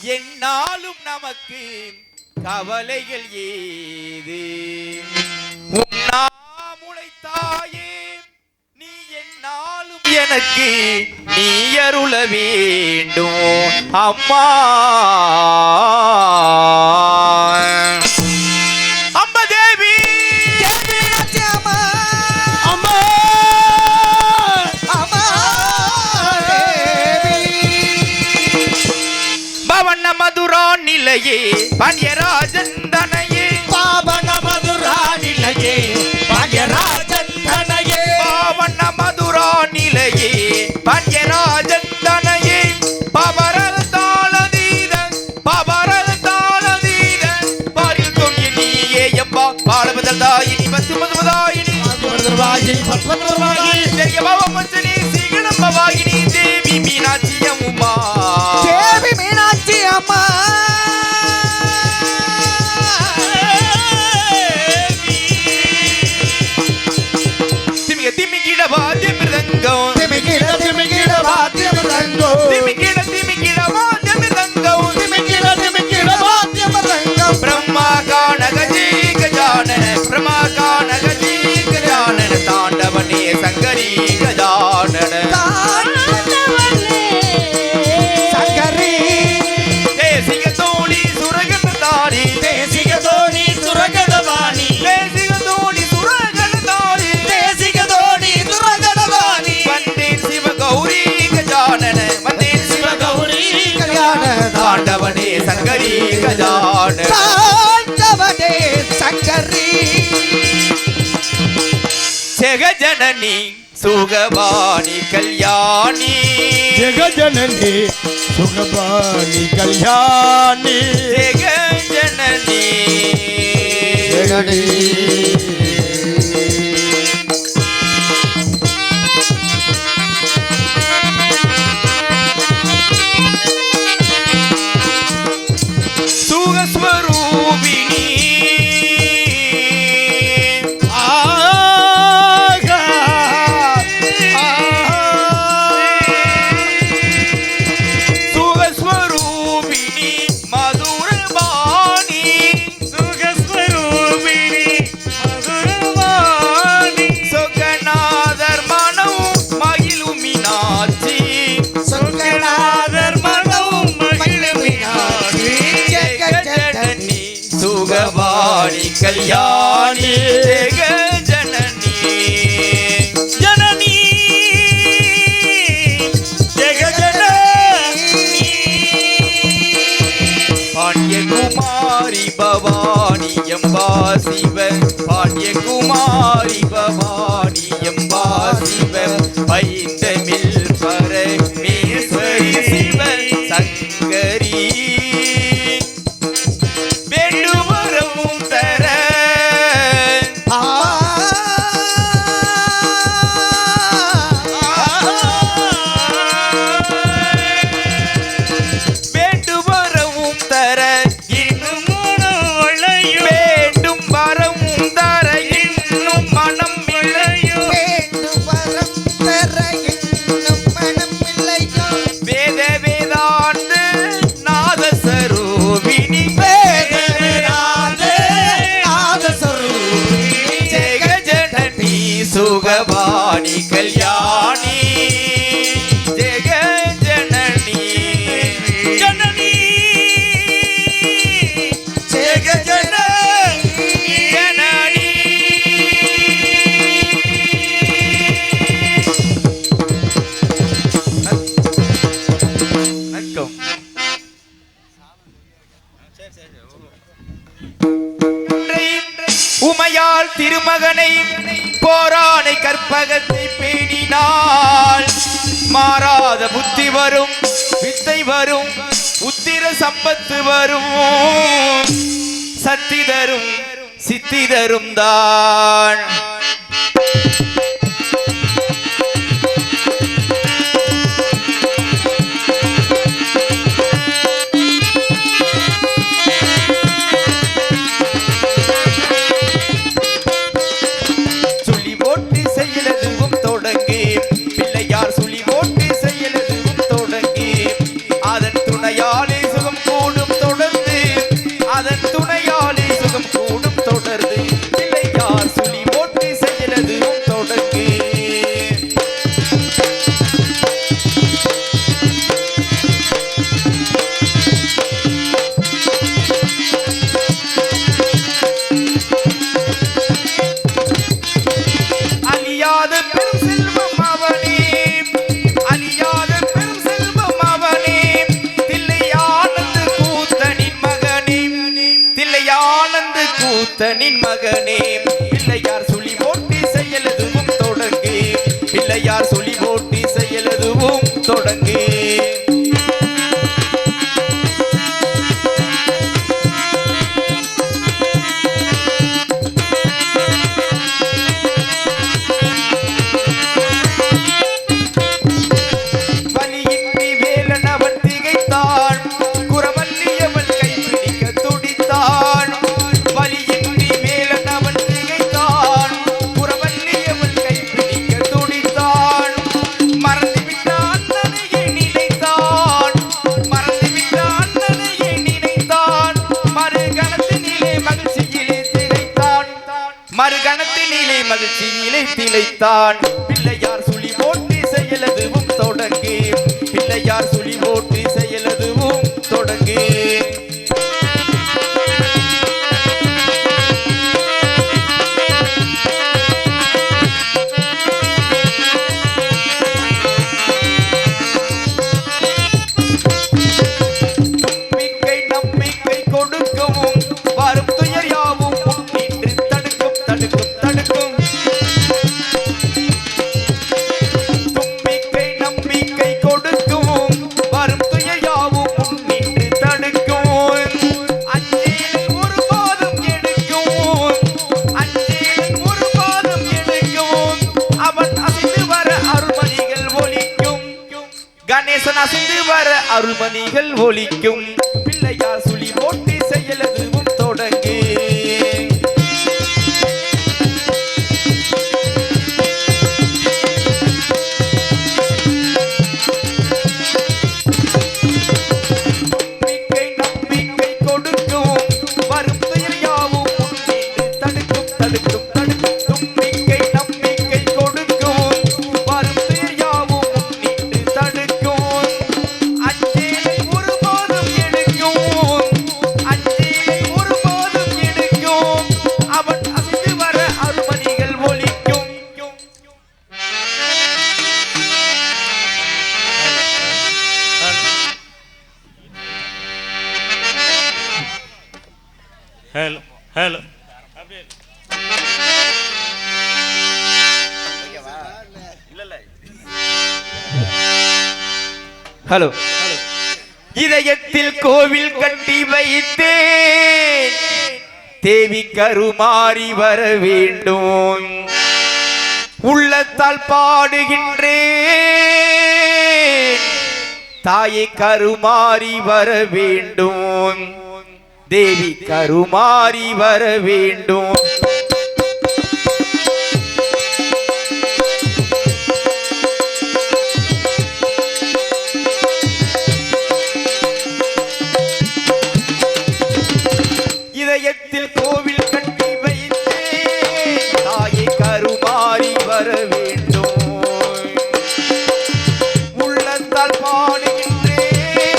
என்னாலும் நமக்கு கவலைகள் ஏது உண்ணாமுளைத்தாயே நீ என்னாலும் எனக்கு நீ அருள வேண்டும் அம்மா அம்மா தேவி அம்மா அம்மா அம்மா தேவி பவன மதுரா நிலையே பாண்டியராஜன் தனையே பாவன மதுரா நிலையே பாண்டியராஜன் தனையே பாவன மதுரா நிலையே பாண்டியராஜன் தனையே பவரல் தாளதீத பாரில் தொங்கி நீயே எம்பா பாலபதல் தாயினி பசுமதுமதாயினி பெரிய பாவமச்சனி சீகணம்பவாயினி தேவி மீனாட்சி அம்மா தேவி மீனாட்சி அம்மா திமிகிட வாத்திய மிருதங்கம் திமிகிட வாத்திய மிருதங்கம் திமிகிட வாத்திய மிருதங்கம் திமிகிட வாத்திய மிருதங்கம் பிரம்மா கானகஜி கஜானன பிரம்மா கானகஜி கஜானன தாண்டவனே சங்கரி கஜானன சங்கரி தேசிக தோணி சுரகணதாரி தேசிக தோணி சுரகணவாணி தேசிக தோணி சுரகணதாரி தேசிக தோணி சுரகணவாணி வந்தேன் சிவ கௌரி கஜானன வந்தேன் சிவ கௌரி கல்யாண தாண்டவனே சங்கரி கஜானன தாண்டவனே சங்கரி ஜெகஜனனி சுகவாணி கல்யாணி ஜெகஜனனி சுகபாணி கல்யாணி ஜெகஜனனி ஜெகடி சுகஸ்வரூபிணி சுகஸ்வரூபிணி மதுரபாணி சுகஸ்வரூபிணி மதுரபாணி சொகநாதர் மனம் மகிழும் மீனாட்சி சொர்க்கநாதர் மனம் மகிழும் மீனாட்சி. ஜெகஜனனி சுகவாணி கல்யாணி ஜெகஜனனி ஜனனி ஜெகஜனனி பாண்டியகுமாரி பவானி எம்பா சிவ பாண்டியகுமாரி பவானி எம்பா சிவ பைந்தமிழ் பரமேஸ்வரி சிவ சங்கரி வேண்டுவரவும் தர வேண்டுவரவும் தர இன்னும் வேண்டும் வரவும் தர இன்னும் மனம் இளையும் வேண்டும் வரம் பெற இன்னும் மனம் இல்லையோ வேத வேதாந்த நாதஸ்வரூபிணி வேதவேதாந்தே நாதஸ்வரூபிணி ஜெகஜனனி சுகவாணி கல்யாணி ஜெகஜனனி ஜனனி ஜெகஜனனி ஜனனி நக்கம் உமையாள் திருமகனை போரானை கற்பகத்தை பேணினாள் மாறாத புத்தி வரும் வித்தை வரும் உத்திர சம்பத்து வரும் சக்தி தரும் சித்தி தரும் தான் சுழி போட்டு செயலதுவும் தொடங்கி அதன் துணையாலே சுகம் பிள்ளைத்தான் பிள்ளையார் சுழி போட்டு செயலதுவும் தொடங்கு பிள்ளையார் சுழி போட்டு செயலதுவும் தொடங்கு கணேசன் அசைந்து வர அருள்மணிகள் ஒலிக்கும் பிள்ளையார் சுழி போட்டி செயலதுவும் தொடங்கு நம்பிக்கை கொடுக்கும் வரும் துயர் யாவும் முன்னின்று தடுக்கும் தடுக்கும் தடுக்கும் தும்பிக்கை நம்பிக்கை கொடுக்கும் வரும் துயர் யாவும் முன்னின்று தடுக்கும் Hello, hello. ஹலோ இதயத்தில் கோவில் கட்டி வைத்தேன் தேவி கருமாறி வர வேண்டும் உள்ளத்தால் பாடுகின்றேன் தாயை கருமாறி வர வேண்டும் தேவி கருமாறி வர வேண்டும் இதயத்தில் கோவில் கட்டி வைத்தேன் தாயை கருமாறி வர வேண்டும் உள்ளத்தால் பாடுகின்றேன்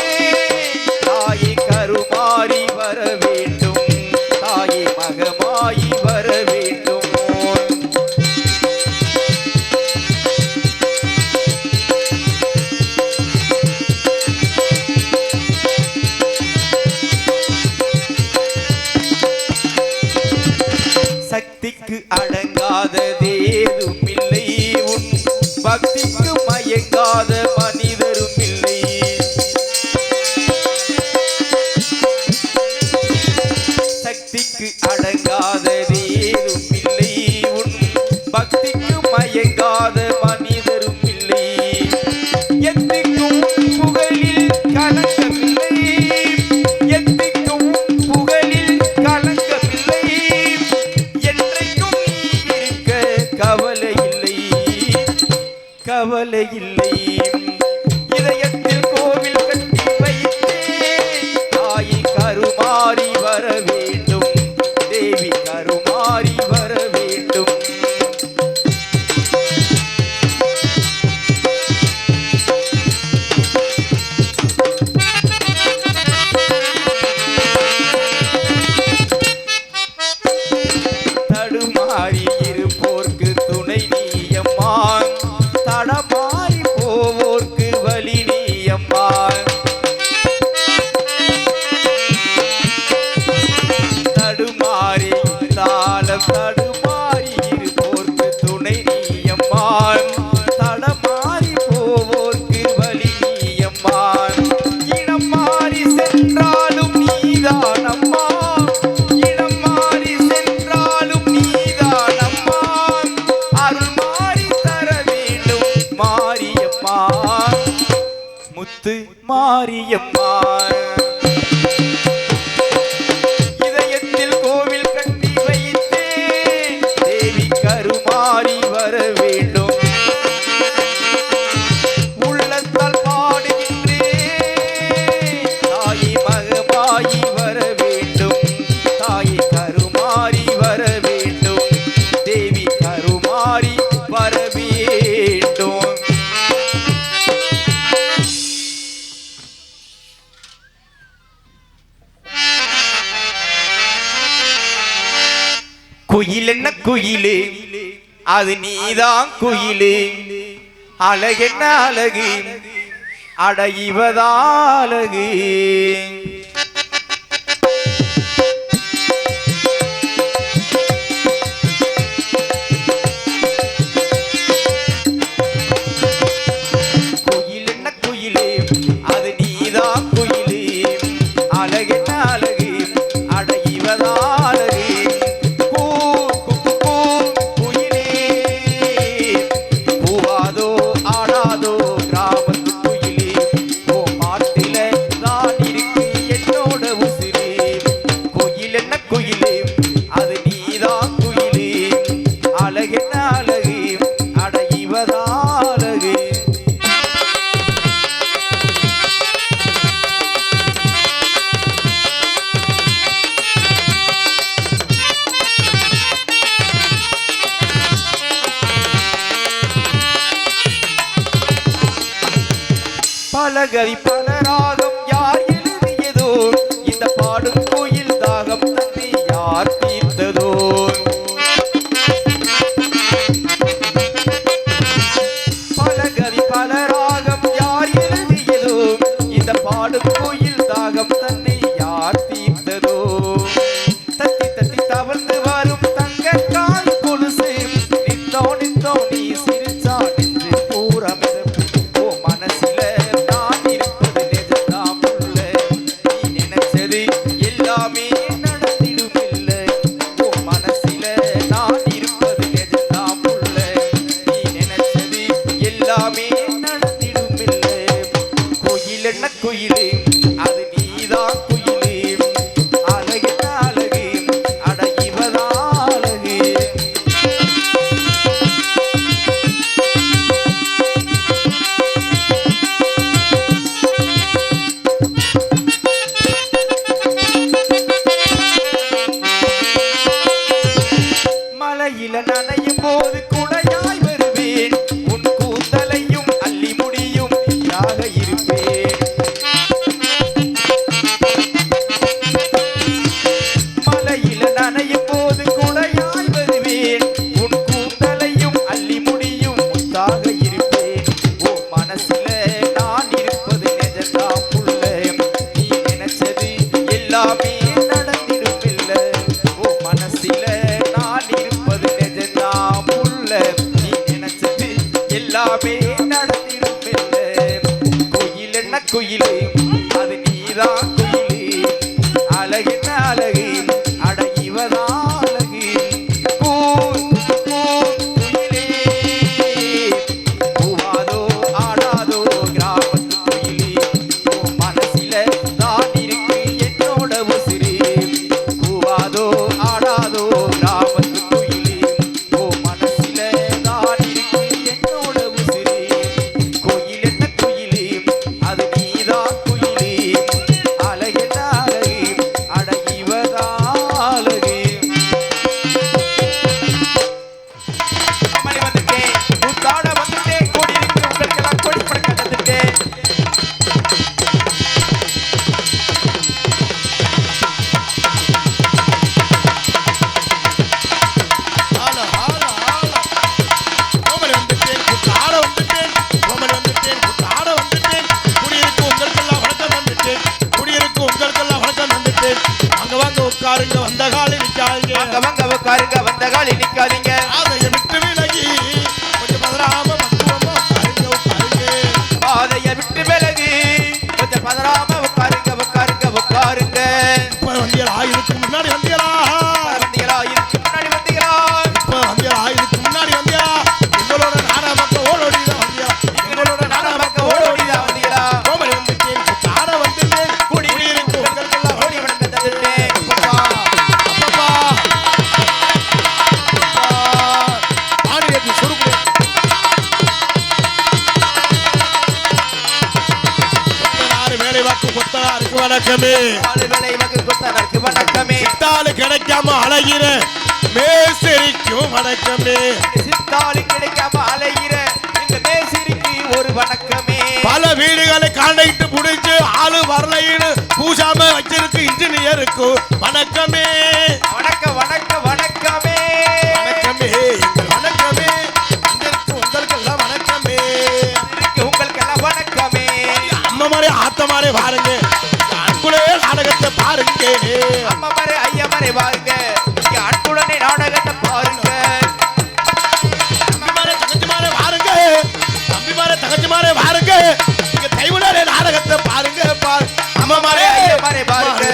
தாயை கருமாறி வர வேண்டும் தாயை மகமாயி வர வேண்டும் சக்திக்கு அடங்காததேதும் இல்லை உன் பக்திக்கு மயங்காத மனிதரும் இல்லை சக்திக்கு அடங்காததேதும் இல்லை உன் பக்திக்கு மயங்காத மனிதரும் இல்லை எத்திக்கும் புகழில் கலங்கமில்லை எத்திக்கும் புகழில் கலங்கமில்லை என்றைக்கும் நீ இருக்க கவலை இல்லை கவலை இல்லை இதயத்தில் கோவில் கட்டி வைத்தேன் தாயை கருமாறி வர வேண்டும் தேவி கருமாறி வர வேண்டும் தடுமாறி இருப்போர்க்கு துணை நீயம்மா தடமாறி போவோர்க்கு வழி நீயம்மா தடுமாறி தாளம் தடுமாறி இருப்போர்க்கு துணை நீயம்மா தடமாறி போவோர்க்கு வழி நீயம்மா இடம் மாறி சென்றாலும் நீதானம்மா இடம் மாறி சென்றாலும் நீதானம்மா அருள் மாறி தர வேண்டும் மாரியம்மா முத்து மாரியம்மா இதயத்தில் கோவில் கட்டி வைத்தேன் தேவி கருமாறி வர வேண்டும் உள்ளத்தால் பாடுகின்றேன் தாயை மகமாயி வர வேண்டும் தாயை கருமாறி வர வேண்டும் தேவி கருமாறி குயில் என்ன குயிலு அது நீதான் குயிலு அழகென்ன அழகு அடைவதான் அழகு குயில் என்ன குயிலு அது நீதான் குயிலு அழகென்ன அழகு அடைவதான் அழகு பலகவி பலராகம் யார் எழுதியதோ இந்த பாடும் கோயில் தாகம் தன்னை யார் தீர்த்ததோ பலகவி பலராகம் யார் எழுதியதோ இந்த பாடும் கோயில் தாகம் தன்னை யார் தீர்த்ததோ தத்தி தத்தி தவழ்ந்து வரும் தங்க கால் கொலுசு நித்தோ நித்தோ நீ சிரிச்சா நின்று பூரமித மனசில எல்லாமே நடந்திடும் இல்ல ஓ மனசில நான் இருப்பது நிஜம்தான் புள்ள நீ நினைச்சது எல்லாமே நடந்திடும் இல்ல கோயில் என்ன கோயிலு அது நீதான் குயிலு அழகென்ன அழகு அடைவதான் அழகு மலையில நனையும் போது குடையாய் வருவேன் உன் கூந்தலையும் அள்ளி முடியும் யாக இருப்பேன் மலையில நனையும் போது குடையாய் வருவேன் உன் கூந்தலையும் அள்ளி முடியும் முத்தாக இருப்பேன் ஓ மனசுல நான் இருப்பது நிஜம்தான் புள்ள நீ நினைச்சது எல்லாமே நடந்திடும் இல்ல ஓ மனசில நான் இருப்பது நிஜம்தான் புள்ள நீ நினைச்சது எல்லாமே நடந்திடும் இல்ல கோயில் என்ன கோயிலு அது நீதான் குயிலு அழகென்ன அழகு அடைவதான் அழகு குயிலே பூவாதோ ஆடாதோ கிராமத்து குயிலே ஓ மனசில தான் இருக்கு என்னோட உசிறு பூவாதோ ஆடாதோ கிராமத்து குயிலே ஓ மனசில தான் இருக்கு என்னோட உசிறு கோயில் என்ன குயிலே அது நீதான் குயிலே அழகென்ன அழகு அடைவதான் அழகு அம்மணி வந்துட்டேன் கூத்தாட வந்துட்டேன் கோடி இருக்கு உங்களுக்கெல்லாம் கோடி பறக்க வந்துட்டேன் ஆள ஆள ஆள கோமரி வந்துட்டேன் குத்தாட வந்துட்டேன் கோமரி வந்துட்டேன் குத்தாட வந்துட்டேன் குடியிருக்கு உங்களுக்கெல்லாம் வணக்கம் வந்துட்டேன் குடியிருக்கு உங்களுக்கெல்லாம் வணக்கம் வந்துட்டேன் அங்க வாங்க உட்காருங்க வந்த காலில் நிக்காதீங்க வாங்க வாங்க உட்காருங்க வந்த காலி நிக்காதீங்க அதைய விட்டு விலகி கொஞ்சம் பதறாம மக்குவமா உட்காருங்க உட்காருங்க பாதைய விட்டு விலகு கொஞ்சம் பதறாம உட்காருங்க உட்காருங்க உட்காருங்க இப்ப வந்தியலா இதுக்கு முன்னாடி வந்தியலா வந்தீங்களா இதுக்கு முன்னாடி வந்தீங்களா இப்ப வந்தியலா இதுக்கு முன்னாடி வந்தியலா எங்களோட நாடா மக்கள் ஓடோடிதான் வந்தியலா எங்களோட நாடா மக்கள் ஓடோடிதான் வந்தீங்களா கோமரி வந்துட்டேன் குத்தாட வந்துட்டேன் குடியிருக்கு உங்களுக்கெல்லாம் ஓடி வணக்கம் தந்துட்டேன் அப்பப்பா பாடியது சுருக்கு கொத்தனாரு வேலை வாக்கு கொத்தனாருக்கு வணக்கமே ஆளு வேலை வகு கொத்தனருக்கு வணக்கமே சித்தாளு கிடைக்காம அழகிற மேசரிக்கும் வணக்கமே சித்தாளு கிடைக்காம அலைகிற எங்க மேசிரிக்கு ஒரு வணக்கமே பல வீடுகளை காண்டைட்டு புடிச்சு ஆளு வரலைன்னு பூசாம வச்சிருக்கு இன்ஜினியருக்கும் வணக்கமே வணக்கம் வணக்கம் வணக்கமே ஆத்தமாரே பாருங்க அன்புலே நாடகத்தை பாருங்க அம்மாமாரே ஐயமாரே பாருங்க இங்க அன்புடனே நாடகத்தை பாருங்க தம்பிமாரே தங்கச்சிமாரே பாருங்க தம்பிமாரே தங்கச்சிமாரே பாருங்க இங்க தைவுடனே நாடகத்தை பாருங்க அம்மாமாரே ஐயமாரே பாருங்க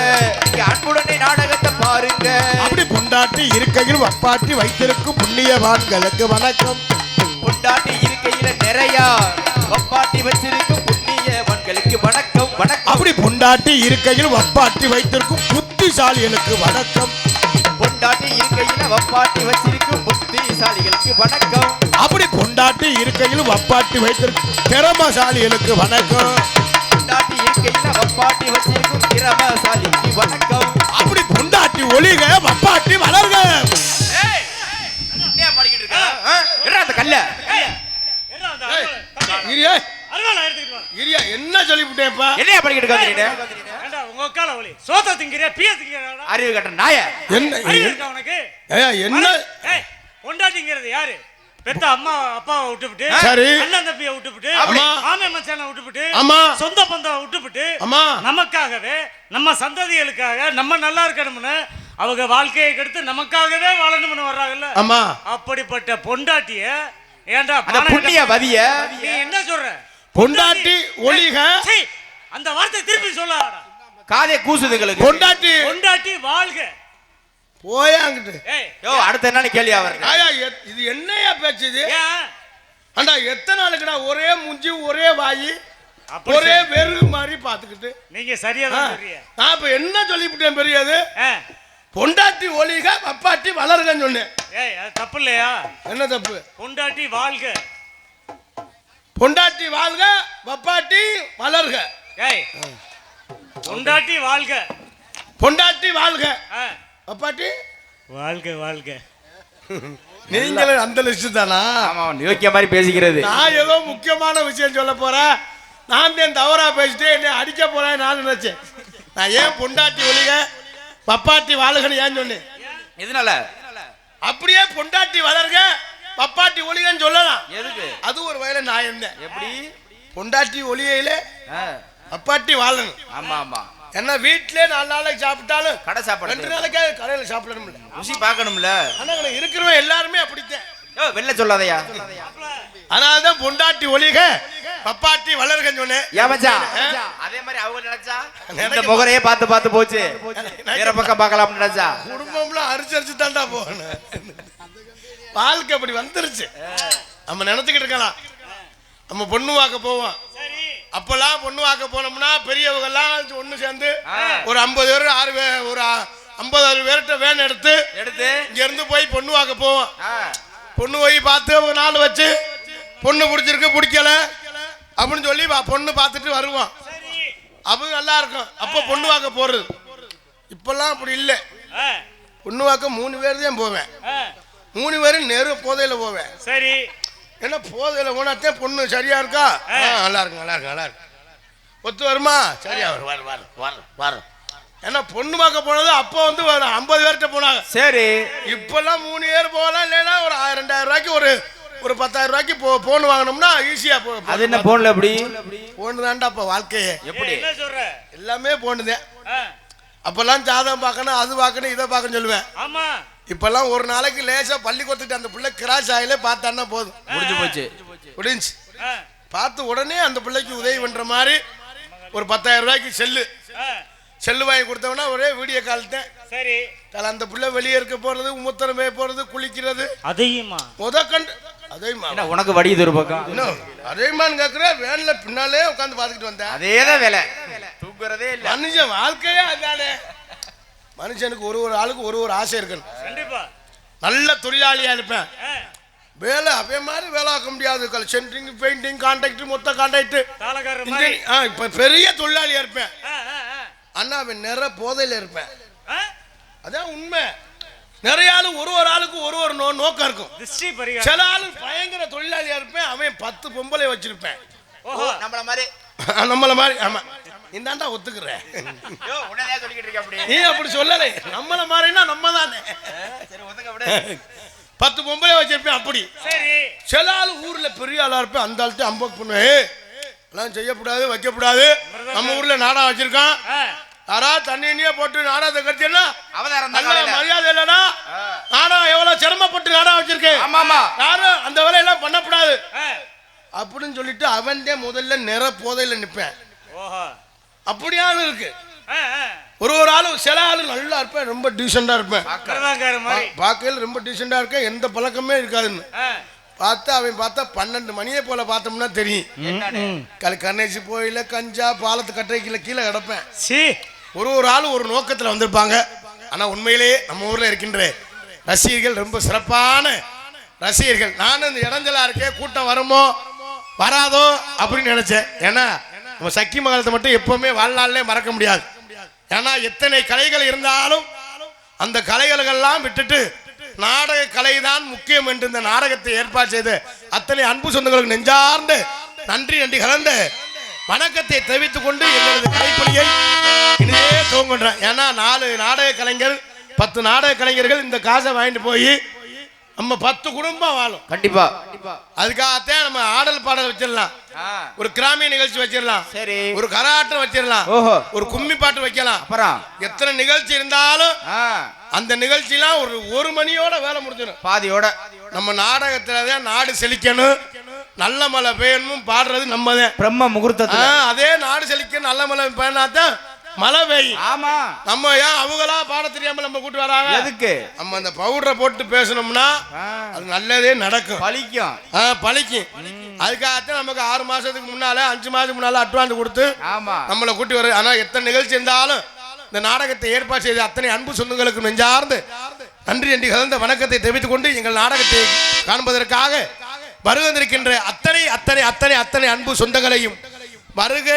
இங்க அன்புடனே நாடகத்தை பாருங்க அப்படி பொண்டாட்டி இருக்கையில் வப்பாட்டி வைத்திருக்கும் புண்ணியவான்களுக்கு வணக்கம் பொண்டாட்டி இருக்கையில நிறையா வப்பாட்டி வச்சிருக்கும் புண்ணியவான்களுக்கு வணக்கம் வணக்கம் அப்படி பொண்டாட்டி இருக்கையில் வப்பாட்டி வைத்திருக்கும் புத்திசாலிகளுக்கு வணக்கம் பொண்டாட்டி இருக்கையில வப்பாட்டி வச்சிருக்கும் புத்திசாலிகளுக்கு வணக்கம் அப்படி பொண்டாட்டி இருக்கையில் வப்பாட்டி வைத்திருக்கும் திறமசாலிகளுக்கு வணக்கம் பொண்டாட்டி இருக்கையில வப்பாட்டி வச்சிருக்கும் திறமசாலிக்கு வணக்கம் அப்படி பொண்டாட்டி ஒளிக வப்பாட்டி வளர்க என்ன படிக்கிட்டு இருக்க அந்த கல்ல இரியா இரியா என்ன சொல்லிவிட்டேன்ப்பா என்னையா படிக்கிட்டு இருக்காங்க உங்க கால ஒளி சோத்த திங்கிறியா பிய திங்கிறியா அறிவு கட்ட நாய என்ன உனக்கு என்ன பொண்டாட்டிங்கிறது யாரு பெத்த அம்மா அப்பாவை விட்டுவிட்டு சரி அண்ணன் தம்பியை விட்டுவிட்டு ஆமா. மாமே மச்சானை விட்டுவிட்டு ஆமா சொந்த பந்தம் விட்டுவிட்டு ஆமா நமக்காகவே நம்ம சந்ததிகளுக்காக நம்ம நல்லா இருக்கணும்னு அவங்க வாழ்க்கையை கெடுத்து நமக்காகவே வாழணும்னு வர்றாங்கல்ல ஆமா அப்படிப்பட்ட பொண்டாட்டிய ஏன்டா அந்த புண்ணியவதிய நீ என்ன சொல்ற பொண்டாட்டி ஒளிக சீ, அந்த வார்த்தை திருப்பி சொல்லாதடா காதே கூசுதுங்களுக்கு பொண்டாட்டி பொண்டாட்டி வாழ்க போயாங்கிட்டு ஏய் யோ அடுத்த என்னன்னு கேள்வி அவருக்கு ஆயா இது என்னையா பேச்சு இது ஏன் அண்டா எத்தனை நாளுக்குடா ஒரே மூஞ்சி ஒரே வாயி அப்படி ஒரே வெறு மாதிரி பாத்துக்கிட்டு நீங்க சரியா தான் சொல்றீங்க நான் இப்ப என்ன சொல்லிவிட்டேன் பெரியது ஆ. பொண்டாட்டி ஒளிக வப்பாட்டி வளருகன்னு சொன்னேன் ஏய் அது தப்பு இல்லையா என்ன தப்பு பொண்டாட்டி வாழ்க பொண்டாட்டி வாழ்க வப்பாட்டி வளர்க ஏய் பொண்டாட்டி வாழ்க பொண்டாட்டி வாழ்க ஆ. வப்பாட்டி வாழ்க வாழ்க நீங்களும் அந்த லிஸ்ட் தானா ஆமா யோக்கிய மாதிரி பேசிக்கிறது நான் ஏதோ முக்கியமான விஷயம் சொல்ல போறேன் நான் தான் தவறா பேசிட்டு என்னை அடிக்க போறேன் நான் நினைச்சேன் நான் ஏன் பொண்டாட்டி ஒளிக பப்பாட்டி வாழுகன்னு ஏன் சொன்னேன் எதனால அப்படியே பொண்டாட்டி வளர்க பப்பாட்டி ஒளிகன்னு சொல்லலாம் எதுக்கு அது ஒரு வயல நான் இருந்தேன் எப்படி பொண்டாட்டி ஒளியில ஆ, பப்பாட்டி வாழணும் ஆமா ஆமா என்ன வீட்டிலே 4 நாளைக்கு சாப்பிட்டாலும் கடை சாப்பாடு 2 நாளைக்கே கடையில் சாப்பிடணும் ருசி பார்க்கணும்ல ஆனா இருக்கிறவன் எல்லாருமே அப்படித்தான் யோ வெளில சொல்லாதயா அதனாலதான் பொண்டாட்டி ஒளிக பப்பாட்டி வளர்கன்னு சொன்னேன் ஏன் மச்சான் அதே மாதிரி அவங்க நினைச்சா இந்த முகரையே பார்த்து பார்த்து போச்சு வேற பக்கம் பார்க்கலாம்னு நினைச்சா குடும்பம்லாம் அரிச்சு தாண்டா போகணும் வாழ்க்கை அப்படி வந்துருச்சு நம்ம நினைச்சுக்கிட்டு இருக்கலாம் நம்ம பொண்ணு வாக்க போவோம் அப்பெல்லாம் பொண்ணு வாக்க போனோம்னா பெரியவங்க எல்லாம் ஒண்ணு சேர்ந்து ஒரு 50 பேர் 6 பேர் ஒரு 50 பேர்கிட்ட வேன் எடுத்து இங்க இருந்து போய் பொண்ணு வாக்க போவோம் பொண்ணு போய் பார்த்து ஒரு நாள் வச்சு பொண்ணு பிடிச்சிருக்கு பிடிக்கல அப்படின்னு சொல்லி பொண்ணு பார்த்துட்டு வருவோம் அப்போ நல்லா இருக்கும் அப்போ பொண்ணு வாக்க போறது இப்பெல்லாம் அப்படி இல்லை பொண்ணு வாக்க 3 பேர் தான் போவேன் 3 பேரும் நேரு போதையில போவேன் சரி என்ன போதையில போனாத்தே பொண்ணு சரியா இருக்கா நல்லா இருக்கு நல்லா இருக்கு நல்லா இருக்கு ஒத்து வருமா சரியா வரும் ஏன்னா பொண்ணு பார்க்க போனது அப்போ வந்து 50 பேர்கிட்ட போனாங்க சரி இப்பெல்லாம் 3 பேர் போகலாம் இல்லைன்னா ஒரு 2000 ரூபாய்க்கு ஒரு 10,000 ரூபாய்க்கு போன் வாங்கினோம்னா ஈஸியா அது என்ன போன்ல எப்படி போன் தான்டா அப்ப வாழ்க்கையே எப்படி என்ன சொல்ற எல்லாமே போனுதேன் அப்பெல்லாம் ஜாதகம் பார்க்கணும் அது பார்க்கணும் இதை பார்க்கணும் சொல்லுவேன் ஆமா இப்பெல்லாம் ஒரு நாளைக்கு லேசா பள்ளி கொடுத்துட்டு அந்த பிள்ளை கிராஸ் ஆகலே பார்த்தான்னா போதும் முடிஞ்சு போச்சு முடிஞ்சு பார்த்து உடனே அந்த பிள்ளைக்கு உதவி பண்ற மாதிரி ஒரு 10,000 ரூபாய்க்கு செல்லு வாங்கி கொடுத்தவனா ஒரே வீடியோ கால் தான் சரி அந்த பிள்ளை வெளியே இருக்க போறது மூத்திரம் போய் போறது குளிக்கிறது அதையுமா முதற்கண்டு அதையுமா என்ன உனக்கு வடியுது ஒரு பக்கம் அதையுமான்னு கேக்குற வேன்ல பின்னாலே உட்காந்து பார்த்துக்கிட்டு வந்தேன் அதேதான் வேலை தூக்குறதே இல்ல மனுஷன் வாழ்க்கையே அதானே மனுஷனுக்கு ஒரு ஆளுக்கு ஒரு ஆசை இருக்கணும் கண்டிப்பா நல்ல தொழிலாளியா இருப்பேன் வேலை அதே மாதிரி வேலை ஆக்க முடியாது சென்ட்ரிங் பெயிண்டிங் கான்ட்ராக்ட் மொத்த கான்ட்ராக்ட் இப்ப பெரிய தொழிலாளியா இருப்பேன் அண்ணா அவன் நிறைய போதையில இருப்பேன் அதான் உண்மை நிறைய ஆளு ஒரு ஆளுக்கு ஒரு நோக்கம் இருக்கும் சில ஆளு பயங்கர தொழிலாளியா இருப்பேன் அவன் 10 பொம்பளை வச்சிருப்பேன் நம்மள மாதிரி ஆமா இந்தாண்டா ஒத்துக்கிறேன் நீ அப்படி சொல்லலை நம்மள மாதிரினா நம்ம தானே 10 பொம்பளை வச்சிருப்பேன் அப்படி சில ஆளு ஊர்ல பெரிய ஆளா இருப்பேன் அந்த ஆள்கிட்ட அம்பக் பண்ணுவேன் எல்லாம் செய்யக்கூடாது, வைக்கக்கூடாது. நம்ம ஊர்ல நாடகம் வச்சிருக்கான். யாரா தண்ணியே போட்டு நாடகத்தை கட்டினா அவதாரம் நல்ல மரியாதை இல்லைன்னா நாடகம் எவ்வளவு சிரமப்பட்டு நாடகம் வச்சிருக்கேன். யாரும் அந்த வேலையெல்லாம் பண்ணக்கூடாது அப்படின்னு சொல்லிட்டு அவன் முதல்ல நிற போதையில நிப்பேன். அப்படியானு இருக்கு. ஒரு ஆளு சில ஆளு நல்லா இருப்பேன், ரொம்ப டீசெண்டா இருப்பேன், பார்க்கையில் ரொம்ப டீசெண்டா இருக்கேன், எந்த பழக்கமே இருக்காதுன்னு பார்த்தா அவன் பார்த்தா 12 மணியே போல பார்த்தோம்னா தெரியும். கண்ணேசி போயில கஞ்சா பாலத்து கட்டைக்குள்ள கீழே கிடப்பேன். ஒரு ஆளு ஒரு நோக்கத்துல வந்திருப்பாங்க. ஆனா உண்மையிலேயே நம்ம ஊர்ல இருக்கின்ற ரசிகர்கள் ரொம்ப சிறப்பான ரசிகர்கள். நானும் இந்த இடைஞ்சலா இருக்கேன், கூட்டம் வருமோ வராதோ அப்படின்னு நினைச்சேன். ஏன்னா நம்ம சக்கி மங்கலத்தை மட்டும் எப்பவுமே வாழ்நாளிலே மறக்க முடியாது. ஏன்னா எத்தனை கலைகள் இருந்தாலும் அந்த கலைகளெல்லாம் விட்டுட்டு நாடக கலைதான் முக்கியம் என்று இந்த நாடகத்தை ஏற்பாடு செய்து அத்தனை அன்பு சொந்தங்களுக்கு நெஞ்சார்ந்து நன்றி கலந்த வணக்கத்தை தெரிவித்துக் கொண்டு எங்களது கலைப்பணியை இனிதே துவங்குன்றேன். ஏன்னா 4 நாடக கலைஞர் 10 நாடக கலைஞர்கள் இந்த காசை வாங்கிட்டு போய் நம்ம 10 குடும்பம் வாழும். கண்டிப்பா. அதுக்காகத்தான் நம்ம ஆடல் பாடல் வச்சிடலாம், ஒரு கிராமிய நிகழ்ச்சி வச்சிடலாம், சரி, ஒரு கரகாட்டம் வச்சிடலாம், ஒரு கும்மி பாட்டு வைக்கலாம். அப்புறம் எத்தனை நிகழ்ச்சி இருந்தாலும் அந்த நிகழ்ச்சிலாம் ஒரு மணியோட வேலை முடிஞ்சிடும், பாதியோட. நம்ம நாடகத்துலதான் நாடு செழிக்கணும், நல்ல மழை பெய்யணும் பாடுறது நம்ம தான் பிரம்ம முகூர்த்தத்துல. அதே நாடு செழிக்கணும் நல்ல மழை பெய்யினாதான் மழை பெய்யும். ஆமா, நம்ம ஏன் அவங்களா பாட தெரியாம நம்ம கூட்டு வராங்க? எதுக்கு? நம்ம அந்த பவுடரை போட்டு பேசணும்னா அது நல்லதே நடக்கும், பழிக்கும். பழிக்கும். அதுக்காகத்தான் நமக்கு 6 மாசத்துக்கு முன்னால 5 மாசத்துக்கு முன்னால அட்வான்ஸ் கொடுத்து நம்மளை கூட்டி வர. ஆனா எத்தனை நிகழ்ச்சி இருந்தாலும் இந்த நாடகத்தை ஏற்பாடு செய்த அத்தனை அன்பு சொந்தங்களுக்கு நெஞ்சார்ந்து நன்றி கலந்த வணக்கத்தை தெரிவித்துக் கொண்டு எங்கள் நாடகத்தை காண்பதற்காக வருகின்ற அத்தனை அத்தனை அத்தனை அத்தனை அன்பு சொந்தங்களையும் வருக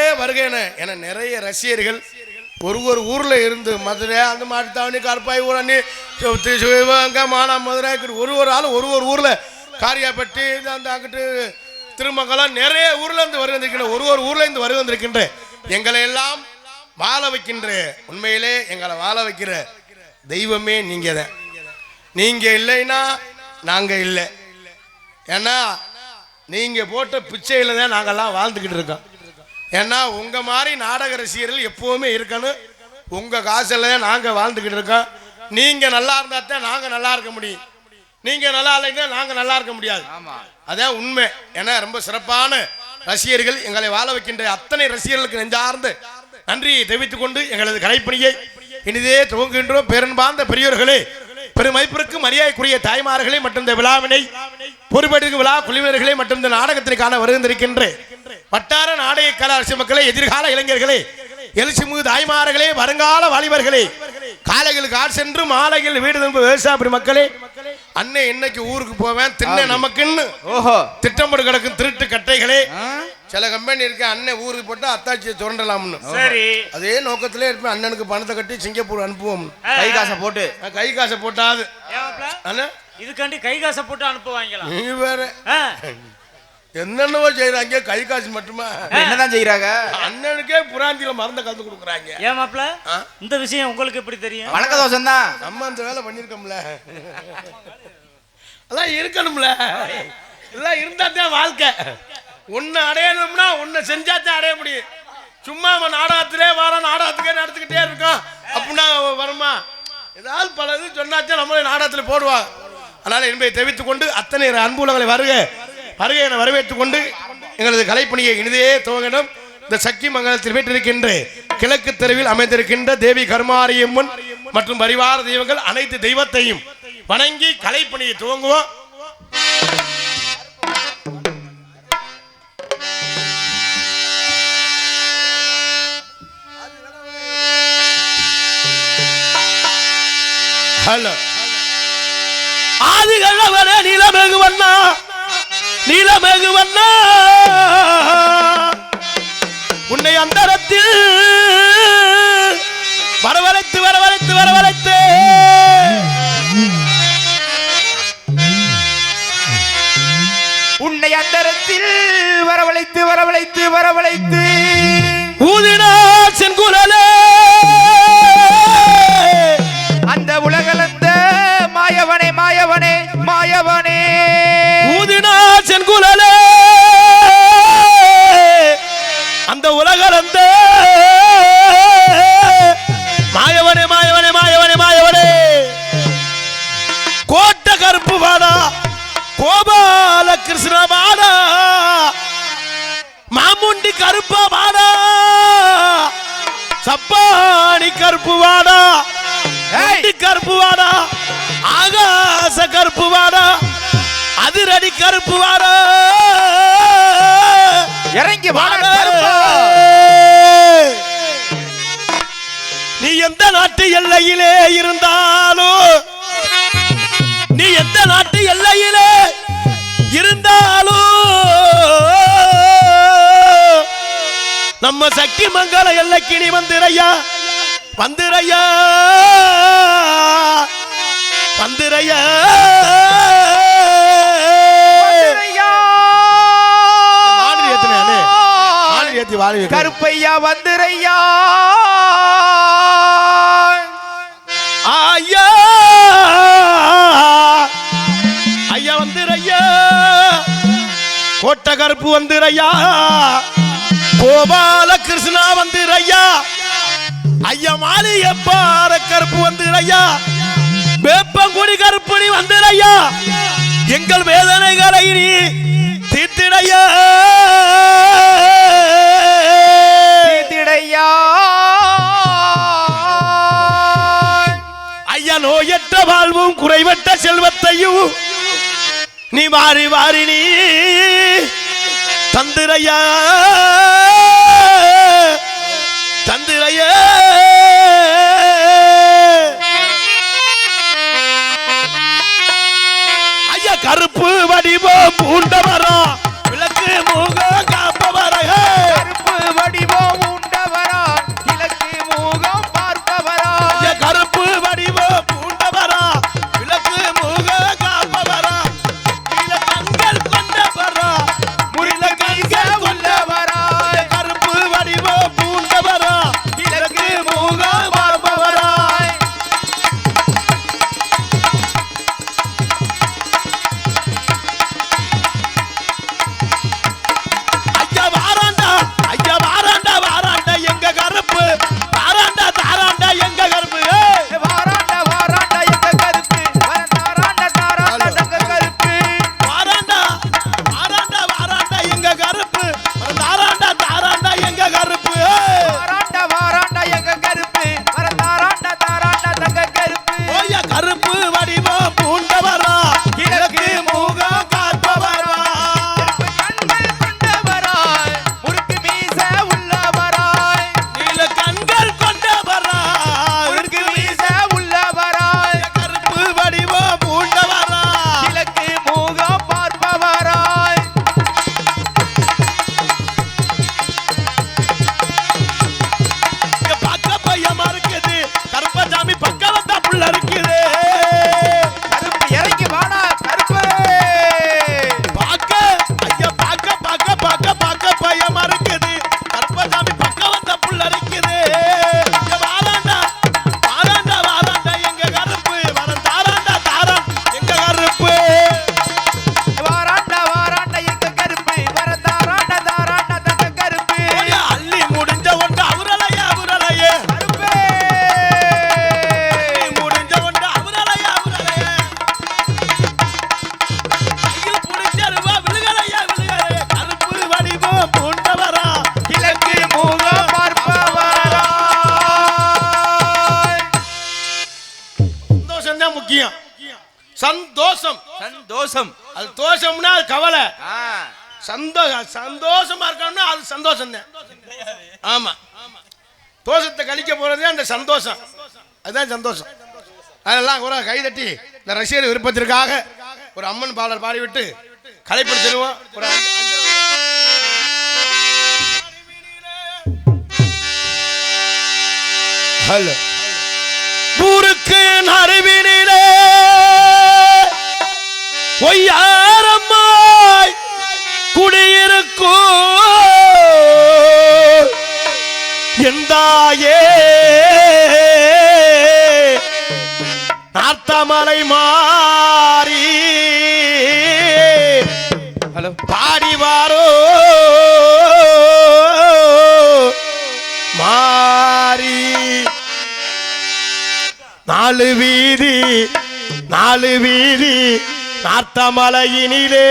என நிறைய ரசிகர்கள் ஒரு ஊர்ல இருந்து மதுரை, அந்த மாட்டுத்தாவணி, கருப்பாய் ஊரணி, சிவகங்கை, மானா, மதுரை, ஒரு ஆளும் ஒரு ஊர்ல காரியாப்பட்டி, அந்த அங்கிட்டு திருமங்கலம், நிறைய ஊர்ல இருந்து வருகின்ற ஒரு ஊர்ல இருந்து வருகின்ற எங்களை எல்லாம் வாழ வைக்கின்ற, உண்மையிலே எங்களை வாழ வைக்கிற தெய்வமே நீங்க தான். நீங்க இல்லைன்னா நாங்க இல்லை. ஏன்னா நீங்க போட்ட பிச்சையில தான் நாங்கெல்லாம் வாழ்ந்துக்கிட்டு இருக்கோம். ஏன்னா உங்க மாதிரி நாடக ரசிகர்கள் எப்பவுமே இருக்கணும். உங்க காசுல நாங்க வாழ்ந்துக்கிட்டு இருக்கோம். நீங்க நல்லா இருந்தா தான் நாங்க நல்லா இருக்க முடியும், நீங்க நல்லா இல்லைன்னா நாங்க நல்லா இருக்க முடியாது. அதான் உண்மை. ஏன்னா ரொம்ப சிறப்பான ரசிகர்கள், எங்களை வாழ வைக்கின்ற அத்தனை ரசிகர்களுக்கு நெஞ்சார்ந்து நன்றியை தெரிவித்துக் கொண்டு எங்களது கலைப்பணியை இனிதே துவங்குகின்றோம். பேரன்பார்ந்த பெரியோர்களே, பெருமைப்பிற்கு மரியாதைக்குரிய தாய்மார்களே மற்றும் இந்த விழாவினை பொறுப்பெடுக்கும் விழா குழுவினர்களே மற்றும் இந்த நாடகத்திற்கான வருகின்ற வட்டார நாடக கலை அரசு மக்களே, எதிர்கால இளைஞர்களே, எழுச்சிமிகு தாய்மார்களே, வருங்கால வாலிபர்களே, காலைகளுக்கு ஆட் சென்று மாலைகள் வீடு திரும்ப விவசாய மக்களே, அண்ணன் இன்னைக்கு ஊருக்கு போவேன் திண்ணை நமக்குன்னு திட்டமிட்டு கிடக்கும் திருட்டு கட்டைகளே. சில கம்பெனி இருக்கு, அண்ணன் ஊருக்கு போட்டா அத்தாச்சியை சுரண்டலாம்னு. சரி, அதே நோக்கத்திலே இருப்பேன். அண்ணனுக்கு பணத்தை கட்டி சிங்கப்பூர் அனுப்புவோம், கை காசை போட்டாது. இதுக்காண்டி கை காசை போட்டு அனுப்புவாங்களா? நீ வேற என்னென்னவோ செய்யறாங்க, கை காசு மட்டுமா? என்னதான் செய்யறாங்க? அண்ணனுக்கே புராந்தில மருந்த கலந்து கொடுக்குறாங்க. ஏன் மாப்ள, இந்த விஷயம் உங்களுக்கு எப்படி தெரியும்? வழக்க தோஷம் தான். நம்ம அந்த வேலை பண்ணிருக்கோம்ல, அதான் இருக்கணும்ல. இதெல்லாம் இருந்தா தான் வாழ்க்கை. ஒன்னு அடையணும்னா ஒன்னு செஞ்சாதான் அடைய முடியும். சும்மா நாடகத்திலே நாடகத்துக்கே நடத்துக்கிட்டே இருக்கோம் அப்படின்னா வருமா? ஏதாவது பல இது சொன்னாச்சும் நம்மளே நாடகத்தில் போடுவாங்க. அதனால என்பதை தெரிவித்துக் கொண்டு அத்தனை அன்புலங்களை வருக என வரவேற்றுக் கொண்டு எங்களது கலைப்பணியை இனிதே துவங்கினோம். இந்த சக்தி மங்கலத்தில் வீட்டிருக்கின்ற கிழக்கு தெருவில் அமைந்திருக்கின்ற தேவி கருமாரியம்மன் மற்றும் பரிவார தெய்வங்கள் அனைத்து தெய்வத்தையும் வணங்கி கலைப்பணியை துவங்குவோம். ஹலோ ஆதிகளவர நீலமேகுவண்ணா உன்னை அந்தரத்தில் வரவழைத்து உன்னை அந்தரத்தில் வரவழைத்து ஊதினா செங்குழலே அந்த உலகளந்த மாயவனே ஊதினா செங்குழலே நீ எந்த நாட்டு எல்லையிலே இருந்தாலும் நீ எந்த நாட்டு எல்லையிலே இருந்தாலும் நம்ம சக்தி மங்கல எல்லைக்கு நீ வந்துரையா வந்துரையா வந்துரையா கருப்பையா வந்துரையா ஐயா ஐயா வந்துரையா கோட்டை கருப்பு வந்துரையா கோபால கிருஷ்ணா வந்துரையா ஐயா மாளிகைப்பாற கருப்பு வந்துரையா வேப்பங்குடி கருப்புணி வந்துரையா எங்கள் வேதனைகளை நீ தீர்த்திடையா ஐயா நோயற்ற வாழ்வும் குறைவற்ற செல்வத்தையும் நீ வாரி வாரி நீ தந்திரையா தந்திரையா ஐயா கருப்பு வடிவம் பூண்டவரா விளக்கு முக காப்பவரா கருப்பு வடிவம் உண்டவரா இலக்கு முகம் பார்ப்பவரா கருப்பு வடிவம் பூண்டவரா விளக்கு முக காப்பவரா நீல கண்கள் கொண்டவரா முறில கைகள் உள்ளவரா கருப்பு வடிவம் பூண்டவரா விளக்கு முக பார்ப்பவரா ஐயா வாராண்டா வாராண்டா எங்க கருப்பு தாராண்டா தாராண்டா எங்க கருப்பு வாராண்டா வாராண்டா எங்க கருப்பு தாராண்டா தாராண்டா தங்க கருப்பு வாராண்டா வாராண்டா எங்க கருப்பு தாராண்டா தாராண்டா எங்க கருப்பு வாராண்டா வாராண்டா எங்க கருப்பு தாராண்டா தாராண்டா தங்க கருப்பு ஓய்யா கருப்பு வடிவம் பூண்டவரா கிழக்கு முகம் காப்பவரா கண்கள் கொண்டவராய் முறுக்கு மீச உள்ளவராய் நீல கண்கள் கொண்டவரா முறுக்கு மீச உள்ளவராய் கருப்பு வடிவம் பூண்டவரா கிழக்கு முகம் பார்ப்பவராய் இங்க பக்க பையமா இருக்குது கருப்பசாமி பக்கவத்தா புள்ள இருக்குது கருப்பு இறங்கி வாடா கருப்பு பாக்க ஐயா பாக்க பையமா இருக்குது கருப்பசாமி பக்கவத்தா புள்ள இருக்குது இங்க வாராண்டா எங்க கருப்பு வரம் தாராண்டா எங்க கருப்பு வாராண்டா வாராண்டா எங்க கருப்பு தாராண்டா தாராண்டா தங்க கருப்பு ஓய்யா அள்ளி முடிஞ்ச ஒன்று அவரலையே கருப்பு முடிஞ்ச ஒன்று அவரலையே கையில் புடிச்சருவா விழுகலையா கருப்பு வடிவம் பூண்டவரா கிழக்கு முகம் பார்ப்பவராய் சந்தோஷம் தான் முக்கியம் சந்தோஷம் சந்தோஷம் அது தோஷம்னா அது கவலை சந்தோஷமா இருக்கணும்னா அது சந்தோஷம் தான் ஆமா தோஷத்தை கழிக்க போறதே அந்த சந்தோஷம் அதுதான் சந்தோஷம் அதெல்லாம் கூட கைதட்டி இந்த ரசிகர் விருப்பத்திற்காக ஒரு அம்மன் பாடல் பாடிவிட்டு கலைப்படுத்திடுவோம் ஒரு ஹலோ ஊருக்கு நறுவினிலே ஒய்யாரம்மாய் குடியிருக்கும் எந்தாயே நார்த்தமலை மாறி ஹலோ பாடிவாரோ மாறி நாலு வீதி நார்த்தமலையினிலே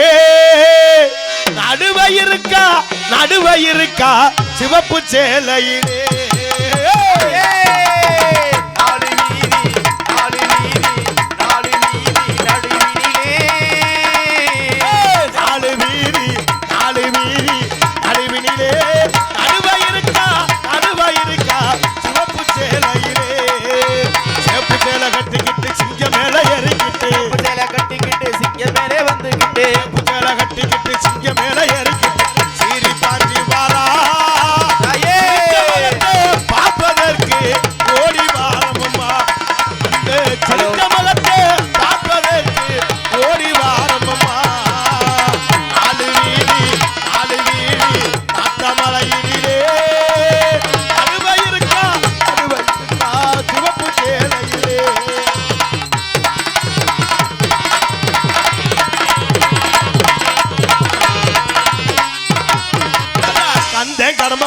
நடுவை இருக்கா சிவப்பு சேலையிலே நாலு வீதி நடுவினிலே நடுவினிலே நடுவை இருக்கா சிவப்பு சேலையிலே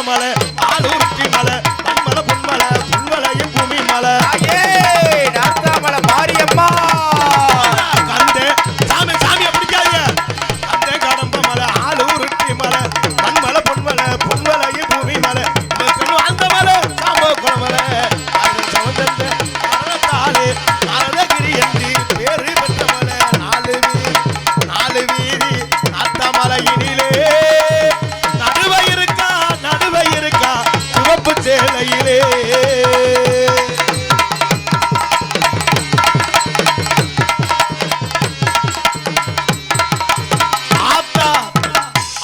மலை ஆளூர்த்தி மலை மண்மலை பொன்மலை புல்வலையும் பூமி மலை நார்த்தாமலை மாரியம்மா கந்தே சாமி சாமியை பிடிக்காதீங்க கந்தே கடம்ப மலை ஆளூர்த்தி மலை மண்மலை பொன்மலை புல்வலையும் பூமி மலை அந்த மலை சாம்போ குளமலை சமுதிரத்தை அறதகிரி என்று பேரு பெற்ற மலை நாலு வீதி நார்த்தாமலையினிலே நடுவை இருக்கா சிவப்பு சேலையிலே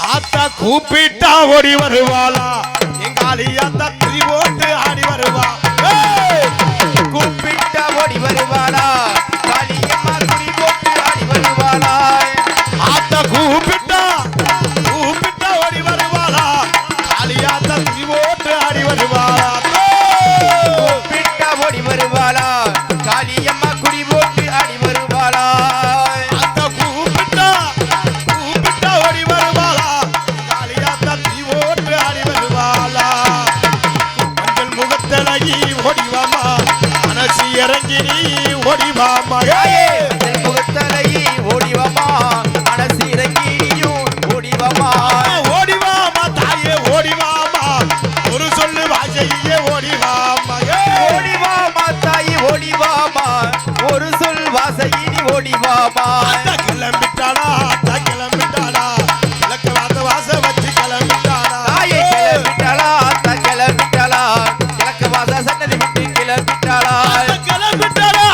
ஆத்தா கூப்பிட்டா ஓடி வருவாளா எங்காலியாத்தா திரி போட்டு ஆடி வருவா கூப்பிட்டா ஓடி வருவாளா காளியம்மா துணி போட்டு ஆடி வருவாளா ஆத்தா கூப்பிட்டா ஓடி வருவாளா காளியாத்தா திரி போட்டு ஆடி வருவாளா கூப்பிட்டா ஓடி வருவாளா காளியம்மா குடி போட்டு ஆடி வருவாளா ஆத்தா கூப்பிட்டா ஓடி வருவாளா காளியாத்தா திரி போட்டு ஆடி வருவாளா மஞ்சள் முகத்தழகி ஓடிவாமா மனசு இறங்கி நீ ஓடிவாமா முகத்தலை ஓடிவாமா மனசு இறங்கியும் ஓடிவாமா ஓடிவாமா தாயே ஓடிவாமா ஒரு சொல்லு வாசையே ஓடிவாமா ஓடிவாமா தாயி ஓடிவாமா ஒரு சொல் வாசையினி ஓடிவாமா கிளம்பிட்டாளா கிளக்க வாச வாச வச்சு கிளம்பிட்டாளா தாயே கிளம்பிட்டாளா கிளம்பிட்டாளா கிழக்கு வாச சன்னதி விட்டு கிளம்பிட்டாளா கிளம்பிட்டாளா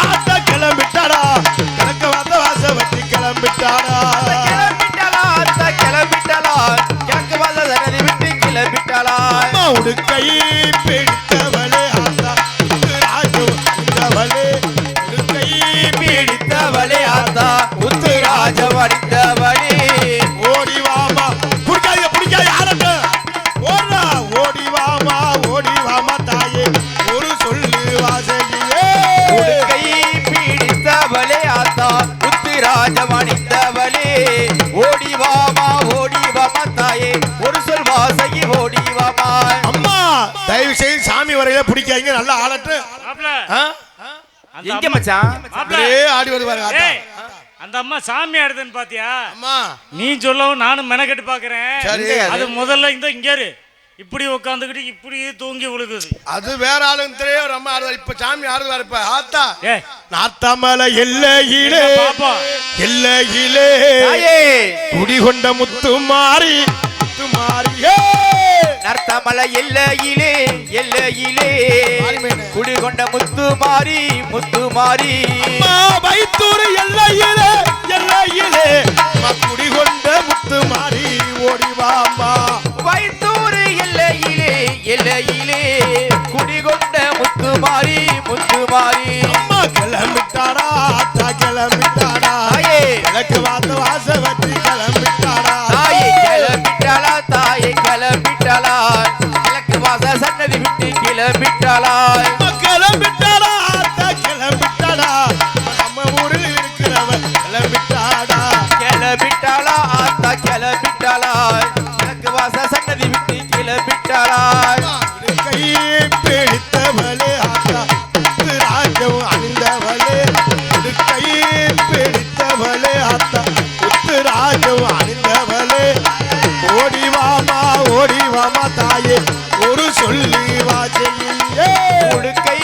கிழக்க வாச வாச வச்சு கிளம்பிட்டாளா கிளம்பிட்டாளா கிழக்கு வாச சன்னதி விட்டு கிளம்பிட்டாளா உடுக்கை பிடித்தவளே ஆத்தா ராஜு வந்தவளே உடுக்கை பிடித்தவளே ஆத்தா உத்துராஜ வடித்தவளே ஓடிவாமா பிடிக்காத யாரட்டு ஓடுறா ஓடிவாமா தாயே ஒரு சொல்லு வாசகியே உடுக்கை பிடித்தவளே ஆத்தா உத்துராஜ வடித்தவளே ஓடிவாமா தாயே ஒரு சொல் வாசகி ஓடிவாமா அம்மா தயவு செய்து சாமி வரையில பிடிக்காதீங்க நல்லா ஆளட்டு எங்க மச்சான் ஆடி வருவாரு அந்த அம்மா சாமி ஆடுதுன்னு பாத்தியா அம்மா நீ சொல்லவும் நானும் மெனக்கெட்டு பாக்குறேன் சரி. அது முதல்ல இங்க இரு இப்படி உட்காந்துக்கிட்டு இப்படி தூங்கி விழுகுது அது வேற ஆளுங்க தெரியும் ஒரு அம்மா ஆடுவார் இப்ப சாமி ஆடுவார் இப்ப ஆத்தா ஏ நார்த்தாமலை எல்லையிலே பாப்பா எல்லையிலே குடிகொண்ட முத்து மாறி நார்த்தாமலை எல்லையிலே குடிகொண்ட முத்து மாறி வைத்தூர் எல்லையிலே குடிகொண்ட முத்து மாறி ஓடிவாமா வைத்தூர் எல்லையிலே குடிகொண்ட முத்து மாறி அம்மா கிளம்பிட்டாடா ஆத்தா கிளம்பிட்டாடா எனக்கு வாத்த வாச வச்சு கிளம்பிட்டாடா தாயே கிளம்பிட்டாளா கிழக்கு வாச சன்னதி விட்டு கிளம்பிட்டாளா ஆத்தா கிளம்பிட்டாடா நம்ம ஊரில் இருக்கிறவன் கிளம்பிட்டாளா ஆத்தா கிளம்பிட்டாளா கிழக்கு வாச சன்னதி விட்டு கிளம்பிட்டாளா கை பிடித்தவளே ஆத்தா ராஜம் அணிந்தவளே கை பிடித்தவளே ஆத்தா ராஜம் அணிந்தவளே ஓடிவாமா தாயே ஒரு சொல்லி வாசையே உடுக்கை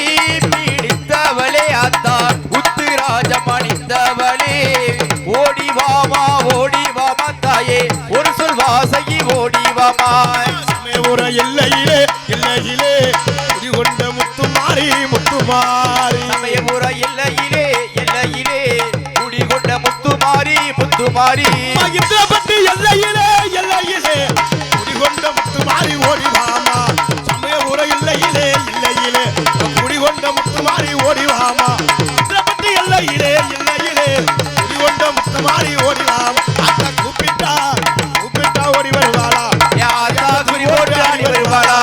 பிடித்தவளே ஆத்தா உத்துராஜம் அணிந்தவளே ஓடிவாமா தாயே ஒரு சொல் வாசகி ஓடிவாமா சமயபுர எல்லையிலே குடிகொண்ட முத்து மாறி சமயபுர எல்லையிலே குடிகொண்ட முத்து மாறி இந்திரப்பட்டி எல்லையிலே குடிகொண்ட முத்து மாறி ஓடிவாமா சமயபுர எல்லையிலே குடிகொண்ட முத்து மாறி ஓடிவாமா இந்திரப்பட்டி எல்லையிலே குடிகொண்ட முத்து மாறி ஓடிவாமா அத்த கூப்பிட்டா ஓடி வருவாளா யாரா குறி போட்டு ஆடி வருவாளா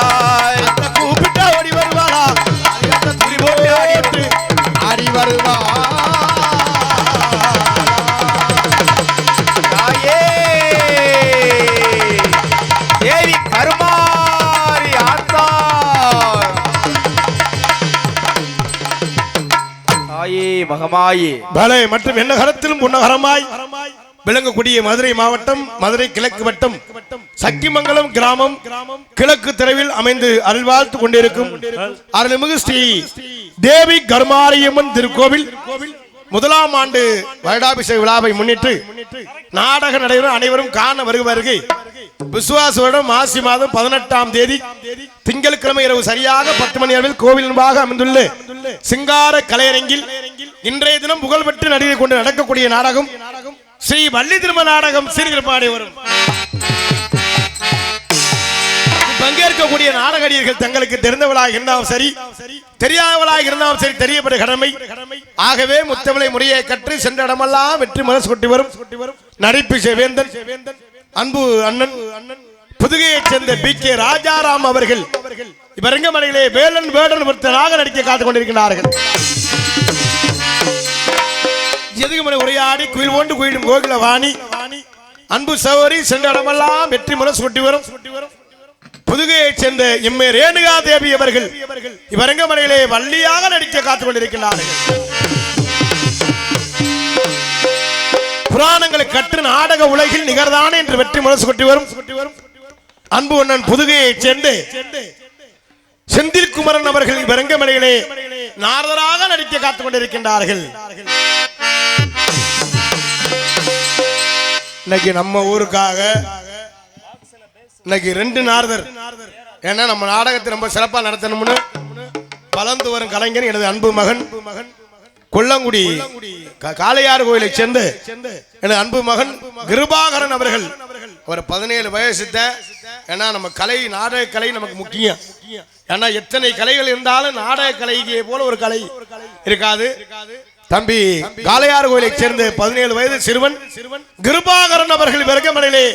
அத்த கூப்பிட்டா ஓடி வருவாளா அத்த குறி போட்டு ஆடி வருவா தேவி கருமாரி தாயே மகமாயே பலே மற்றும் எண்ணகரத்திலும் பொன்னகரமாய் விளங்கக்கூடிய மதுரை மாவட்டம் மதுரை கிழக்கு வட்டம் சக்கிமங்கலம் கிராமம் கிழக்கு தெருவில் அமைந்து அருள்வாழ்த்து கொண்டிருக்கும் அருள்மிகு ஸ்ரீ தேவி கர்மாரியம்மன் திருக்கோவில் முதலாம் ஆண்டு வருடாபிஷேக விழாவை முன்னிட்டு நாடக நடைபெறும் அனைவரும் காண வருகை விசுவாச வருடம் மாசி மாதம் 18ஆம் தேதி திங்கட்கிழமை இரவு சரியாக 10 மணி அளவில் கோவில் முன்பாக அமைந்துள்ள சிங்கார கலையரங்கில் இன்றைய தினம் புகழ்பெற்று நடிகை கொண்டு நடக்கக்கூடிய நாடகம் ஸ்ரீ வள்ளி திருமண நாடகம் சீர்திருப்பாடி வரும். பங்கேற்கக்கூடிய நாடகடியர்கள் தங்களுக்கு தெரிந்தவளாக இருந்தாலும் சரி தெரியாதவளாக இருந்தாலும் சரி தெரியப்பட்ட கடமை. ஆகவே முத்தமிழை முறையை கற்று சென்ற இடமெல்லாம் வெற்றி மனசு கொட்டி வரும் நடிப்பு வேந்தன் அன்பு அண்ணன் புதுகையைச் சேர்ந்த பி.கே. ராஜாராம் அவர்கள் இவரங்கமலையிலே வேலன் வேடன் ஒருத்தராக நடிக்க காத்துக் கொண்டிருக்கிறார்கள். எதுகுமலை உரையாடி குயில் ஒன்று குயிலும் கோகில வாணி அன்பு சகோதரி சென்ற இடமெல்லாம் வெற்றி மனசு கொட்டி வரும் புதுகையைச் சேர்ந்த எம்ஏ ரேணுகா தேவி அவர்கள் இவரங்கமலையிலே வள்ளியாக நடிக்க காத்துக் கொண்டிருக்கிறார்கள். புராணங்களை கற்று நாடக உலகில் நிகர்தானே என்று வெற்றி மனசு கொட்டி வரும் அன்பு அண்ணன் புதுகையைச் சேர்ந்து செந்தில்குமரன் அவர்கள் இவரங்கமலையிலே நாரதராக நடிக்க காத்துக் கொண்டிருக்கின்றார்கள். இன்னைக்கு நம்ம ஊருக்காக இன்னைக்கு 2 நாரதர், ஏன்னா நம்ம நாடகத்தை ரொம்ப சிறப்பா நடத்தணும்னு வளர்ந்து வரும் கலைஞர் எனது அன்பு மகன் கொல்லங்குடி காளையார் கோயிலை சேர்ந்த எனது அன்பு மகன் கிருபாகரன் அவர்கள். அவர் 17 வயசுத்த. ஏன்னா நம்ம கலை நாடக கலை நமக்கு முக்கியம். ஏன்னா எத்தனை கலைகள் இருந்தாலும் நாடக கலைக்கு போல ஒரு கலை இருக்காது. தம்பி காளையார் கோயிலை சேர்ந்த 17 வயது சிறுவன் கிருபாகரன் அவர்கள் விரகமலையிலே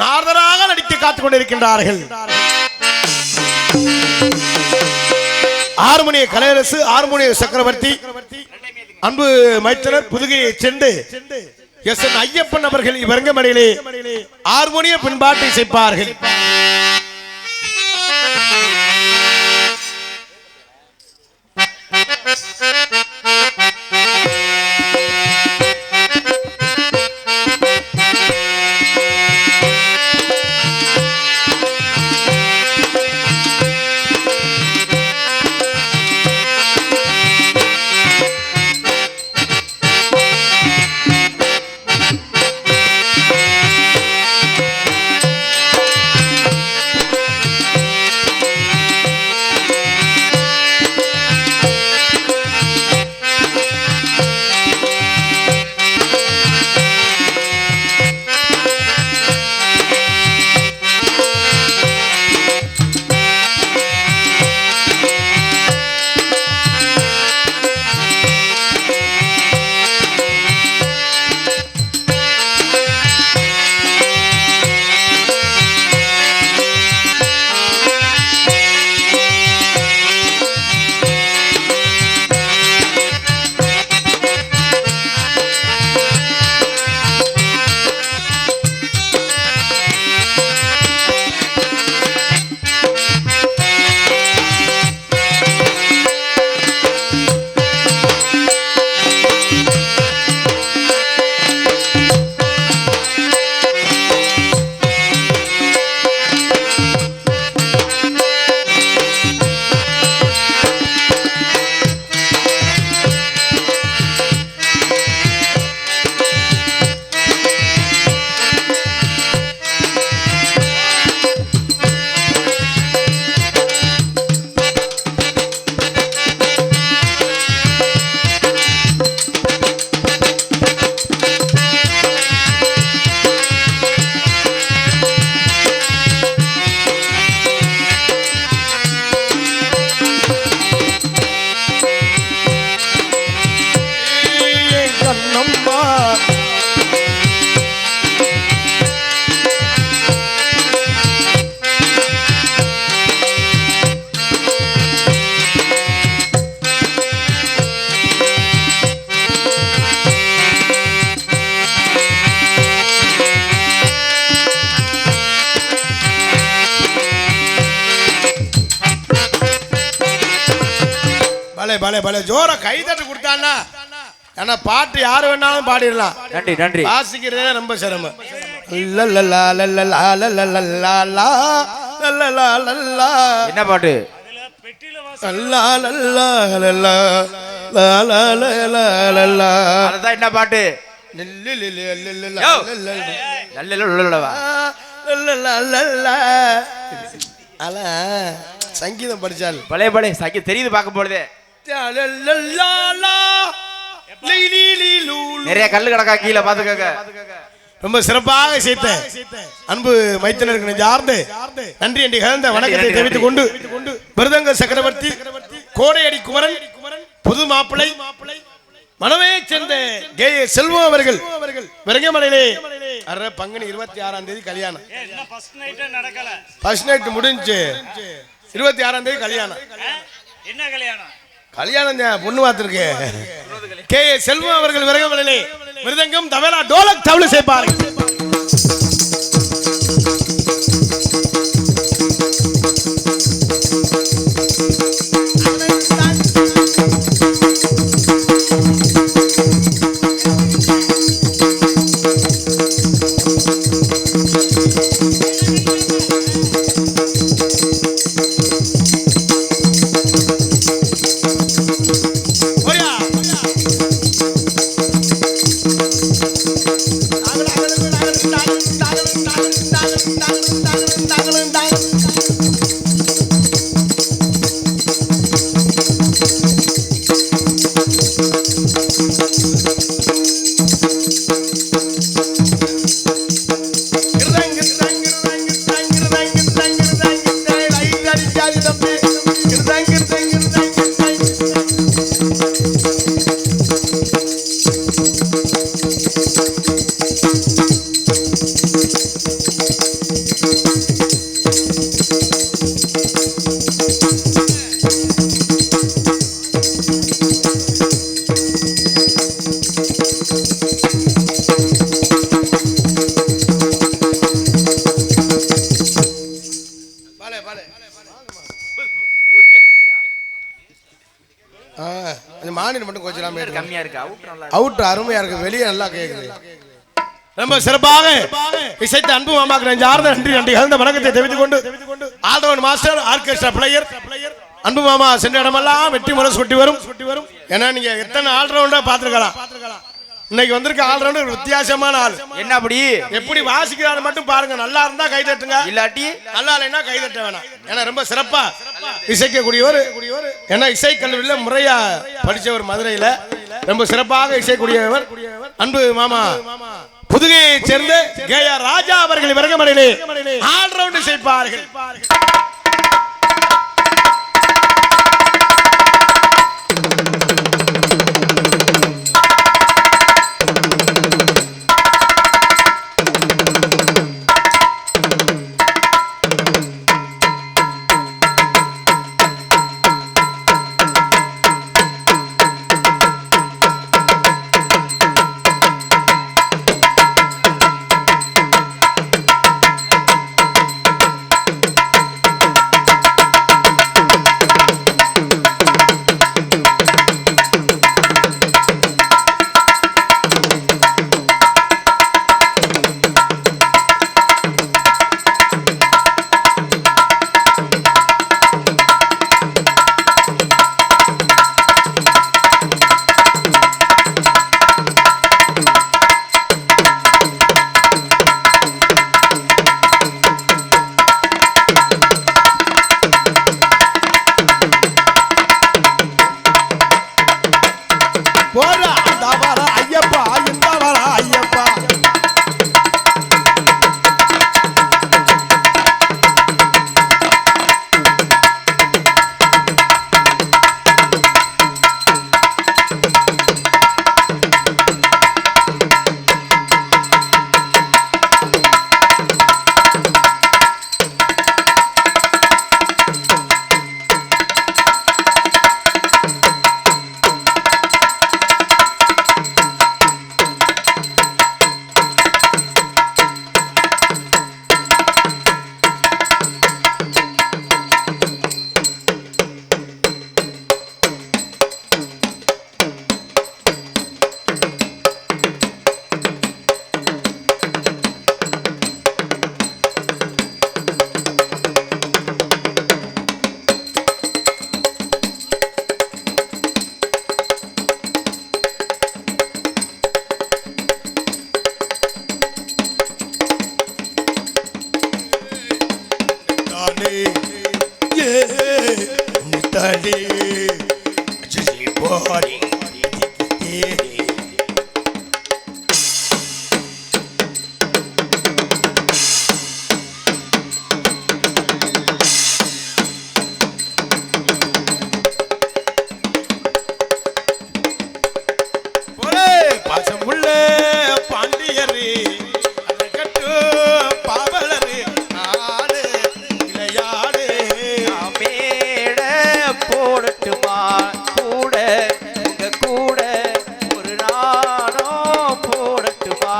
நாரதராக நடிக்க காத்துக் கொண்டிருக்கின்றார்கள். ஹார்மோனிய கலையரசு ஹார்மோனிய சக்கரவர்த்தி அன்பு மைத்தனர் புதுகையை சென்று எஸ்.என். ஐயப்பன் அவர்கள் இவரங்கமலையிலே ஹார்மோனிய பின்பாட்டை செய்ப்பார்கள். பலே பலே பலே ஜோர கைதட்டு கொடுத்தான்னா ஆனா பாட்டு யாரு வேணாலும் பாடிடலாம். நன்றி நன்றி. வாசிக்கிறதே ரொம்ப சிரமம். லல்லலா லல்லலா லல்லலா லல்லலா லல்லலா. என்ன பாட்டு? லல்லா லல்லா லல்லா லல்லா லல்லா. அதுதான் என்ன பாட்டு? அல சங்கீதம் படிச்சால் பழைய பழைய சங்கி தெரியுது பார்க்க போடுதே. நிறைய கல்லு கிடக்கா கீழே பாத்துக்க. ரொம்ப சிறப்பாக சேர்த்த அன்பு மைத்தனருக்கு நெஞ்சார்ந்து நன்றி என்று கலந்த வணக்கத்தை தெரிவித்துக் கொண்டு மிருதங்க சக்கரவர்த்தி கோடையடி குமரன் புது மாப்பிளை மனமே சேர்ந்த கே செல்வம் அவர்கள் விரங்கமலையிலே பங்குனி 26ஆம் தேதி கல்யாணம். ஃபர்ஸ்ட் நைட் முடிஞ்சு 26ஆம் தேதி கல்யாணம். என்ன கல்யாணம்? கல்யாணம் பொண்ணு பார்த்திருக்கு. கே செல்வம் அவர்கள் விரங்கமலையிலே மிருதங்கம் தபேலா டோலக் தவளை சேர்ப்பார்கள். அவுட் அருமையா இருக்கு. வெளியே நல்லா கேக்குது. ரொம்ப சிறப்பாக இசைத்த அன்பு மாமாக்கு நெஞ்சார்ந்த நன்றி கலந்த வணக்கத்தை தெரிவித்துக் கொண்டு ஆல்ரவுண்ட் மாஸ்டர் ஆர்கெஸ்ட்ரா பிளேயர் அன்பு மாமா சென்ற இடமெல்லாம் வெற்றி முரசு கொட்டி வரும். ஏன்னா நீங்க எத்தனை ஆல்ரவுண்டா பாத்துருக்கலாம். இன்னைக்கு வந்திருக்க ஆல்ரவுண்டர் வித்தியாசமான ஆள். என்ன அப்படி எப்படி வாசிக்கிறாரு மட்டும் பாருங்க. நல்லா இருந்தா கை தட்டுங்க, இல்லாட்டி நல்லா இல்லைன்னா கை தட்ட வேணாம். ஏன்னா ரொம்ப சிறப்பா இசைக்கக்கூடியவர். ஏன்னா இசை கல்லூரியில முறையா படிச்சவர் மதுரையில. ரொம்ப சிறப்பாக இசைக்கூடியவர் அன்பு மாமா புதுகையை சேர்ந்த கே ஆர் ராஜா அவர்கள் விரங்கமலையிலே ஆல்ரவுண்ட் இசைப்பார்கள். ஓடி பாசமுள்ள பாண்டியரு கட்டு பாவலரு ஆடு விளையாடு மேட போடட்டுமா கூட உங்க கூட ஒரு நாணம் போடட்டுமா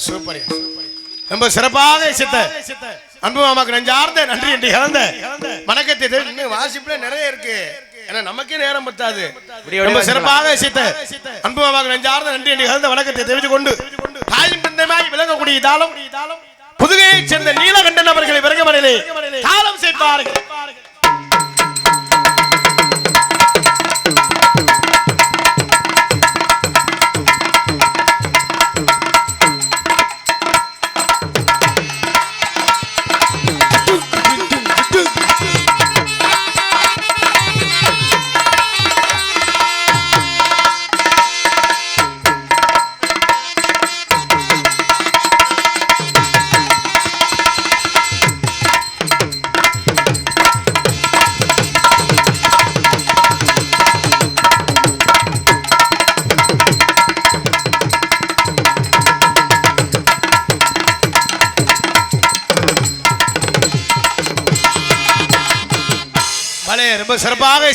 சூப்பர் ரொம்ப சிறப்பாக இசைத்த அன்பு மாமாக்கு நெஞ்சார்ந்த நன்றி என்று இழந்த வணக்கத்தை இன்னும் வாசிப்புல நிறைய இருக்கு ஏன்னா நமக்கே நேரம் பத்தாது ரொம்ப சிறப்பாக இசைத்த அன்பு மாமாக்கு நெஞ்சார்ந்த நன்றி என்று இழந்த வணக்கத்தை தெரிவித்துக் கொண்டு தாயின் பிந்தமாய் விளங்கக்கூடிய தாளம் புதுகையைச் சேர்ந்த நீலகண்டன் அவர்களை விரகமனையிலே தாளம் சேர்ப்பார்கள். ரொம்ப சிறப்பாக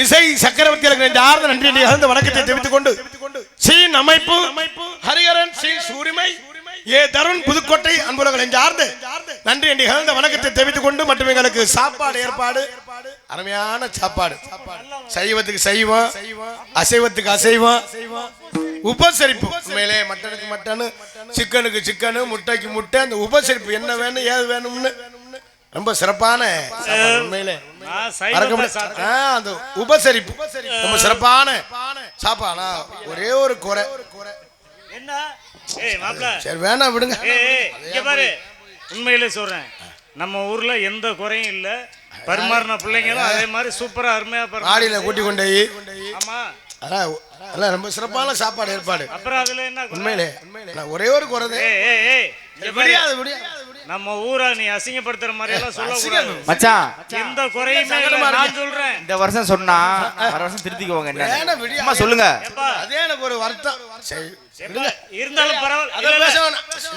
இசை சக்கரவர்த்திகளுக்கு நெஞ்சார்ந்த நன்றி நிகழ்ந்த வணக்கத்தை தெரிவித்துக் கொண்டு சீன் அமைப்பு ஹரிஹரன் சீன் சூரிமை ஏ தருண் புதுக்கோட்டை அன்புலக நெஞ்சார்ந்த நன்றி நிகழ்ந்த வணக்கத்தை தெரிவித்துக் கொண்டு மற்றும் எங்களுக்கு சாப்பாடு ஏற்பாடு அருமையான சாப்பாடு சைவத்துக்கு சைவம் அசைவத்துக்கு அசைவம் உபசரிப்பு உண்மையிலே மட்டனுக்கு மட்டன் சிக்கனுக்கு சிக்கனு முட்டைக்கு முட்டை அந்த உபசரிப்பு என்ன வேணும் ஏது வேணும்னு ரொம்ப சிறப்பான உண்மையிலே அந்த உபசரிப்பு ரொம்ப சிறப்பான சாப்பாடா ஒரே ஒரு குறை என்ன ஏய் மாப்ள சரி வேணா விடுங்க இங்க பாரு உண்மையிலே சொல்றேன் நம்ம ஊர்ல எந்த குறையும் இல்ல பரிமாறின பிள்ளைங்களும் அதே மாதிரி சூப்பரா அருமையா ஆடியில கூட்டி கொண்டு ஆமா அதான் ரொம்ப சிறப்பான சாப்பாடு ஏற்பாடு அப்புறம் அதுல என்ன உண்மையிலே ஒரே ஒரு குறை நம்ம ஊரை நீ அசிங்கப்படுத்துற மாதிரி எல்லாம் சொல்லக்கூடாது மச்சான் எந்த குறையுமே நான் சொல்றேன் இந்த வருஷம் சொன்னா வர வருஷம் திருத்திக்குவாங்க என்ன சொல்லுங்க அதே எனக்கு ஒரு வருத்தம் இருந்தாலும் பரவாயில்ல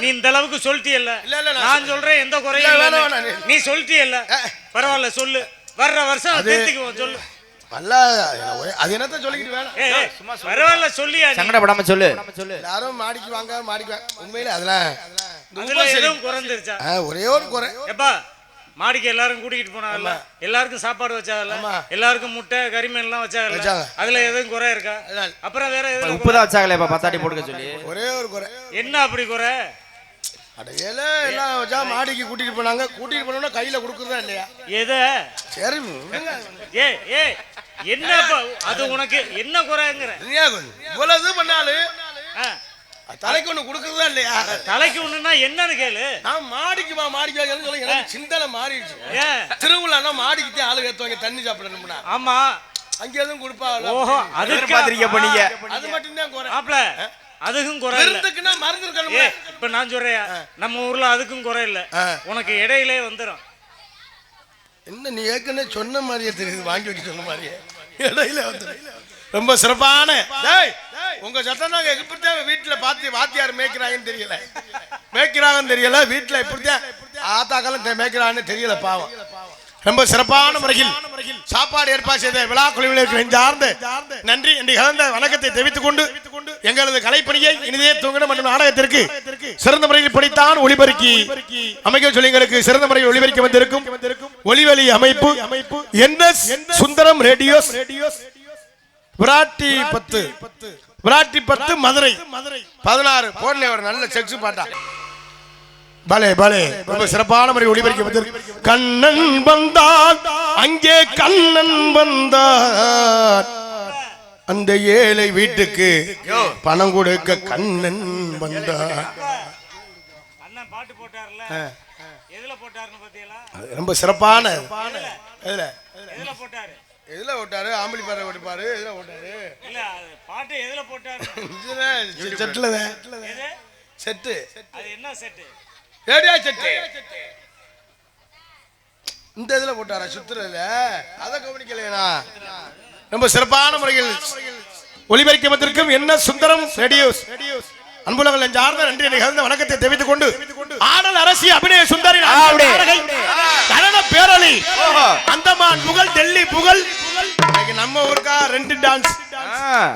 நீ இந்த அளவுக்கு சொல்லிட்டியல்ல நான் சொல்றேன் எந்த குறையும் நீ சொல்லிட்டியல்ல பரவாயில்ல சொல்லு வர்ற வருஷம் திருத்திக்குவோம் சொல்லு அது என்னத்த சொல்லிக்கிட்டு வேணாம் பரவாயில்ல சொல்லியா சங்கடப்படாம சொல்லு யாரும் மாடிக்கு வாங்க உண்மையில அதெல்லாம் குறைஞ்சிருச்சா ஒரே ஒரு குறை எப்பா மாடிக்கு எல்லாரும் கூட்டிகிட்டு போனாங்கல்ல எல்லாருக்கும் சாப்பாடு வச்சாங்கல்ல எல்லாருக்கும் முட்டை கறிமீன் எல்லாம் வச்சாங்கல்ல அதுல எதுவும் குறை இருக்கா அப்புறம் வேற எதுவும் உப்பு தான் வச்சாங்களே பத்தாட்டி போட்டுக்க சொல்லி ஒரே ஒரு குறை என்ன அப்படி குறை அடையல எல்லாம் வச்சா மாடிக்கு கூட்டிட்டு போனாங்க கூட்டிட்டு போனோம்னா கையில கொடுக்குறதா இல்லையா எத சரி ஏ என்ன அது உனக்கு என்ன குறைங்கிற இவ்வளவு பண்ணாலும் தலைக்கு ஒண்ணு கொடுக்குறதா இல்லையா தலைக்கு ஒண்ணுன்னா என்னன்னு கேளு நான் மாடிக்கு சொல்லி எனக்கு சிந்தனை மாறிடுச்சு திருவிழானா மாடிக்கு ஆளு ஏத்துவாங்க தண்ணி சாப்பிடணும்னா ஆமா அங்க எதுவும் கொடுப்பாங்க ஓஹோ அதுக்கு பாத்திரிக்க பண்ணீங்க அது மட்டும் தான் குறை மாப்ள அதுக்கும் குறை இல்ல மருந்து இருக்கணும் இப்ப நான் சொல்றேன் நம்ம ஊர்ல அதுக்கும் குறை இல்ல உனக்கு இடையிலே வந்துரும் என்ன நீ ஏற்கனவே சொன்ன மாதிரியே தெரியுது வாங்கி வைக்க சொன்ன மாதிரியே இடையில வந்துடும் ரொம்ப சிறப்பான உங்க சத்தம் நாங்க இப்படித்தான் வீட்டுல பாத்தி வாத்தியார் மேய்க்கிறாங்கன்னு தெரியல, மேய்க்கிறாங்கன்னு தெரியல, வீட்டுல இப்படித்தான் ஆத்தாக்காலம் மேய்க்கிறாங்கன்னு தெரியல. பாவம். ரொம்ப சிறப்பான முறையில் சாப்பாடு ஏற்பாடு செய்த விழா குழுவினருக்கு நெஞ்சார்ந்த நன்றி என்று கலந்த வணக்கத்தை தெரிவித்துக் கொண்டு எங்களது கலைப்பணியை இனிதே தூங்கின மற்றும் நாடகத்திற்கு சிறந்த முறையில் படித்தான் ஒளிபெருக்கி அமைக்க சொல்லி எங்களுக்கு சிறந்த முறையில் ஒளிபெருக்கி வந்திருக்கும் ஒளிவெளி அமைப்பு என்ன சுந்தரம் ரேடியோஸ் விராட்டி 10 மதுரை 16 போன்ல ஒரு நல்ல செக்ஸ் பாட்டா. பலே பலே ரொம்ப சிறப்பான முறை ஒளிபெருக்கி வந்திருக்கு. கண்ணன் வந்தான் அங்கே கண்ணன் வந்தான் அந்த ஏழை வீட்டுக்கு பணம் கொடுக்க கண்ணன் வந்தான். அண்ணன் பாட்டு போட்டார்ல, எதுல போட்டாருன்னு பாத்தீங்களா? ரொம்ப சிறப்பான எதுல போட்டாரு? எதுல ஓட்டாரு? ஆம்பளி பாரு ஓட்டுப்பாரு. எதுல ஓட்டாரு? இல்ல பாட்டு எதுல போட்டாரு? செட்டுல செட்டு. அது என்ன செட்டு? Radio set. இந்த இதுல போட்டாரா சுத்துறதுல? அத கவனிக்கலையா? ரொம்ப சிறப்பான முறையில் ஒளிபெருக்கி வந்திருக்கும் என்ன சுந்தரம் ரேடியோஸ் அன்புலங்கள் நெஞ்சார்ந்த நன்றி நிகழ்ந்த வணக்கத்தை தெரிவித்துக் கொண்டு ஆடல் அரசி அபிநய சுந்தரி நடன பேரளி அந்தமான் புகழ் டெல்லி புகழ் நம்ம ஊருக்கா 2 டான்ஸ்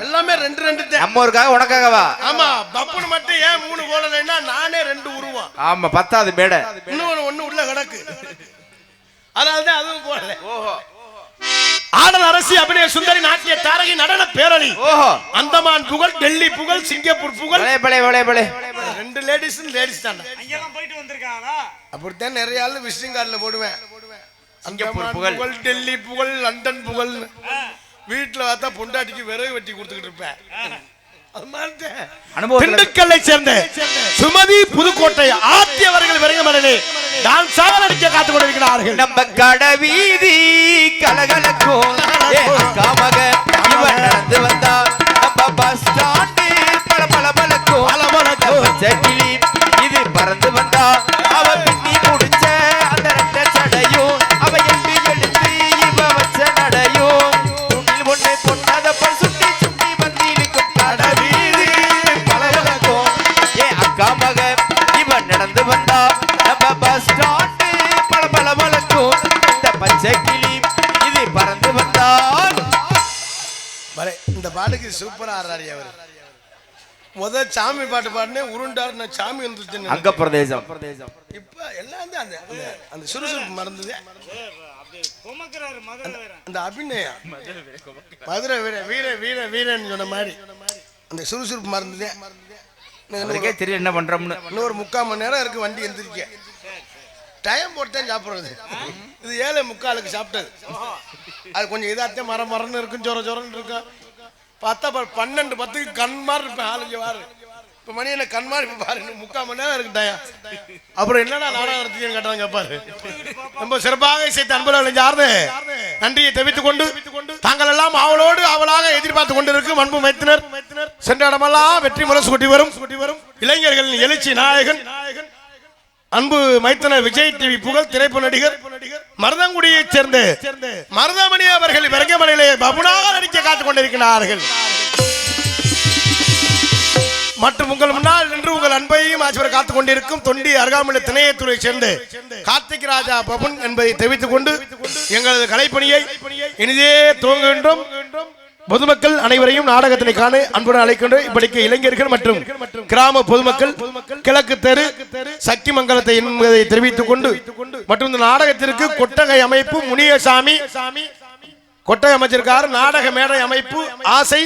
எல்லாமே 2 நம்ம ஊருக்காக உனக்காகவா? ஆமா. பப்புனு மட்டும் ஏன் 3 போடலைன்னா நானே 2 உருவம். ஆமா 10வது மேடை இன்னொன்னு உள்ள கிடக்கு, அதனாலதான் அதுவும் போடல. ஆடல் அரசி அபிநய சுந்தரி நாட்டிய தாரகி நடன பேரளி அந்தமான் புகழ் டெல்லி புகழ் சிங்கப்பூர் புகழ் 2 லேடிஸ் தான். அங்கெல்லாம் போயிட்டு வந்திருக்காங்களா? அப்படித்தான் நிறைய ஆளு விசிட்டிங் கார்டுல போடுவேன். சிங்கப்பூர் புகழ் டெல்லி புகழ் லண்டன் புகழ். வீட்டுல பார்த்தா பொண்டாட்டிக்கு விறகு வெட்டி கொடுத்துக்கிட்டு இருப்பேன். திண்டுக்கல்லை சேர்ந்த சுமதி புதுக்கோட்டை ஆத்தியவர்கள் விரைங்கமரனே டான்ஸாக நடிக்க காத்து கொண்டிருக்கிறார்கள். நம்ம கடவீதி கலகலக்கும் காமக இவன் நடந்து வந்தா நம்ம பஸ் ஸ்டாண்டு பளபளக்கும் சக்கிலி இது பறந்து வந்தா அவ பின்னி முடிச்ச அந்த 2 சடையும் அவ எம்பி எடுத்து இவ வச்ச நடையும் துணில் ஒண்ணு பொண்ணாத பல் சுட்டி சுட்டி வந்திருக்கும் கடவீதி பளபளக்கும் அக்கா மக இவன் நடந்து வந்தா நம்ம பஸ் ஸ்டாண்டு பளபளக்கும் இந்த பச்சை கிளி இது பறந்து வந்தான். இந்த பாட்டுக்கு சூப்பரா ஆடுறாரு அவர். முதல் சாமி பாட்டு பாடுனே உருண்டார் நான் சாமி வந்துருச்சு அங்க பிரதேசம். இப்ப எல்லாம் அந்த சுறுசுறுப்பு மறந்தது. அந்த அபிநயம் மதுரை வீரன் சொன்ன மாதிரி அந்த சுறுசுறுப்பு மறந்ததே. தெரியல என்ன பண்றோம்னு. இன்னொரு 3/4 மணி நேரம் இருக்கு வண்டி எந்திரிக்க. டைம் போட்டுதான் சாப்பிடுறது. இது 7:45 சாப்பிட்டது. அது கொஞ்சம் இதாத்தே மரம்னு இருக்கும், ஜொரன்னு இருக்கும். பார்த்தா 12:10 கண் மாதிரி இருப்பேன். ஆளுங்க வாரு இப்ப மணி என்ன கண் மாதிரி பாரு. 3/4 மணி நேரம் இருக்கு டைம். அப்புறம் என்னடா நாடகம் நடத்தின்னு கேட்டாங்க பாரு. ரொம்ப சிறப்பாக இசைத்த அன்புகள் சார்ந்து நன்றியை தெரிவித்துக் கொண்டு தாங்கள் எல்லாம் அவளாக எதிர்பார்த்து கொண்டிருக்கும் அன்பு மைத்தினர் சென்ற இடமெல்லாம் வெற்றி முரசு கொட்டி வரும் இளைஞர்களின் எழுச்சி நாயகன் அன்பு மைத்தனர் விஜய் டிவி புகழ் திரைப்பட நடிகர் மருதங்குடியைச் சேர்ந்த மருதமணி அவர்கள் விரங்கமலையிலே பபுனாக நடிக்க காத்துக் கொண்டிருக்கிறார்கள். மற்றும் உங்கள் முன்னால் நின்று உங்கள் அன்பையும் ஆட்சிவரை காத்துக் கொண்டிருக்கும் தொண்டி அருகாமையுள்ள திணையத்துறை சேர்ந்து கார்த்திக் ராஜா பபுன் என்பதை தெரிவித்துக் கொண்டு எங்களது கலைப்பணியை இனிதே துவங்குகின்றோம். பொதுமக்கள் அனைவரையும் நாடகத்தினை காண அன்புடன் அழைக்கின்ற இப்படிக்கு இளைஞர்கள் மற்றும் கிராம பொதுமக்கள் கிழக்கு தெரு சக்திமங்கலத்தை என்பதை தெரிவித்துக் கொண்டு மற்றும் இந்த நாடகத்திற்கு கொட்டகை அமைப்பு முனியசாமி கொட்டகை அமைச்சிருக்காரு. நாடக மேடை அமைப்பு ஆசை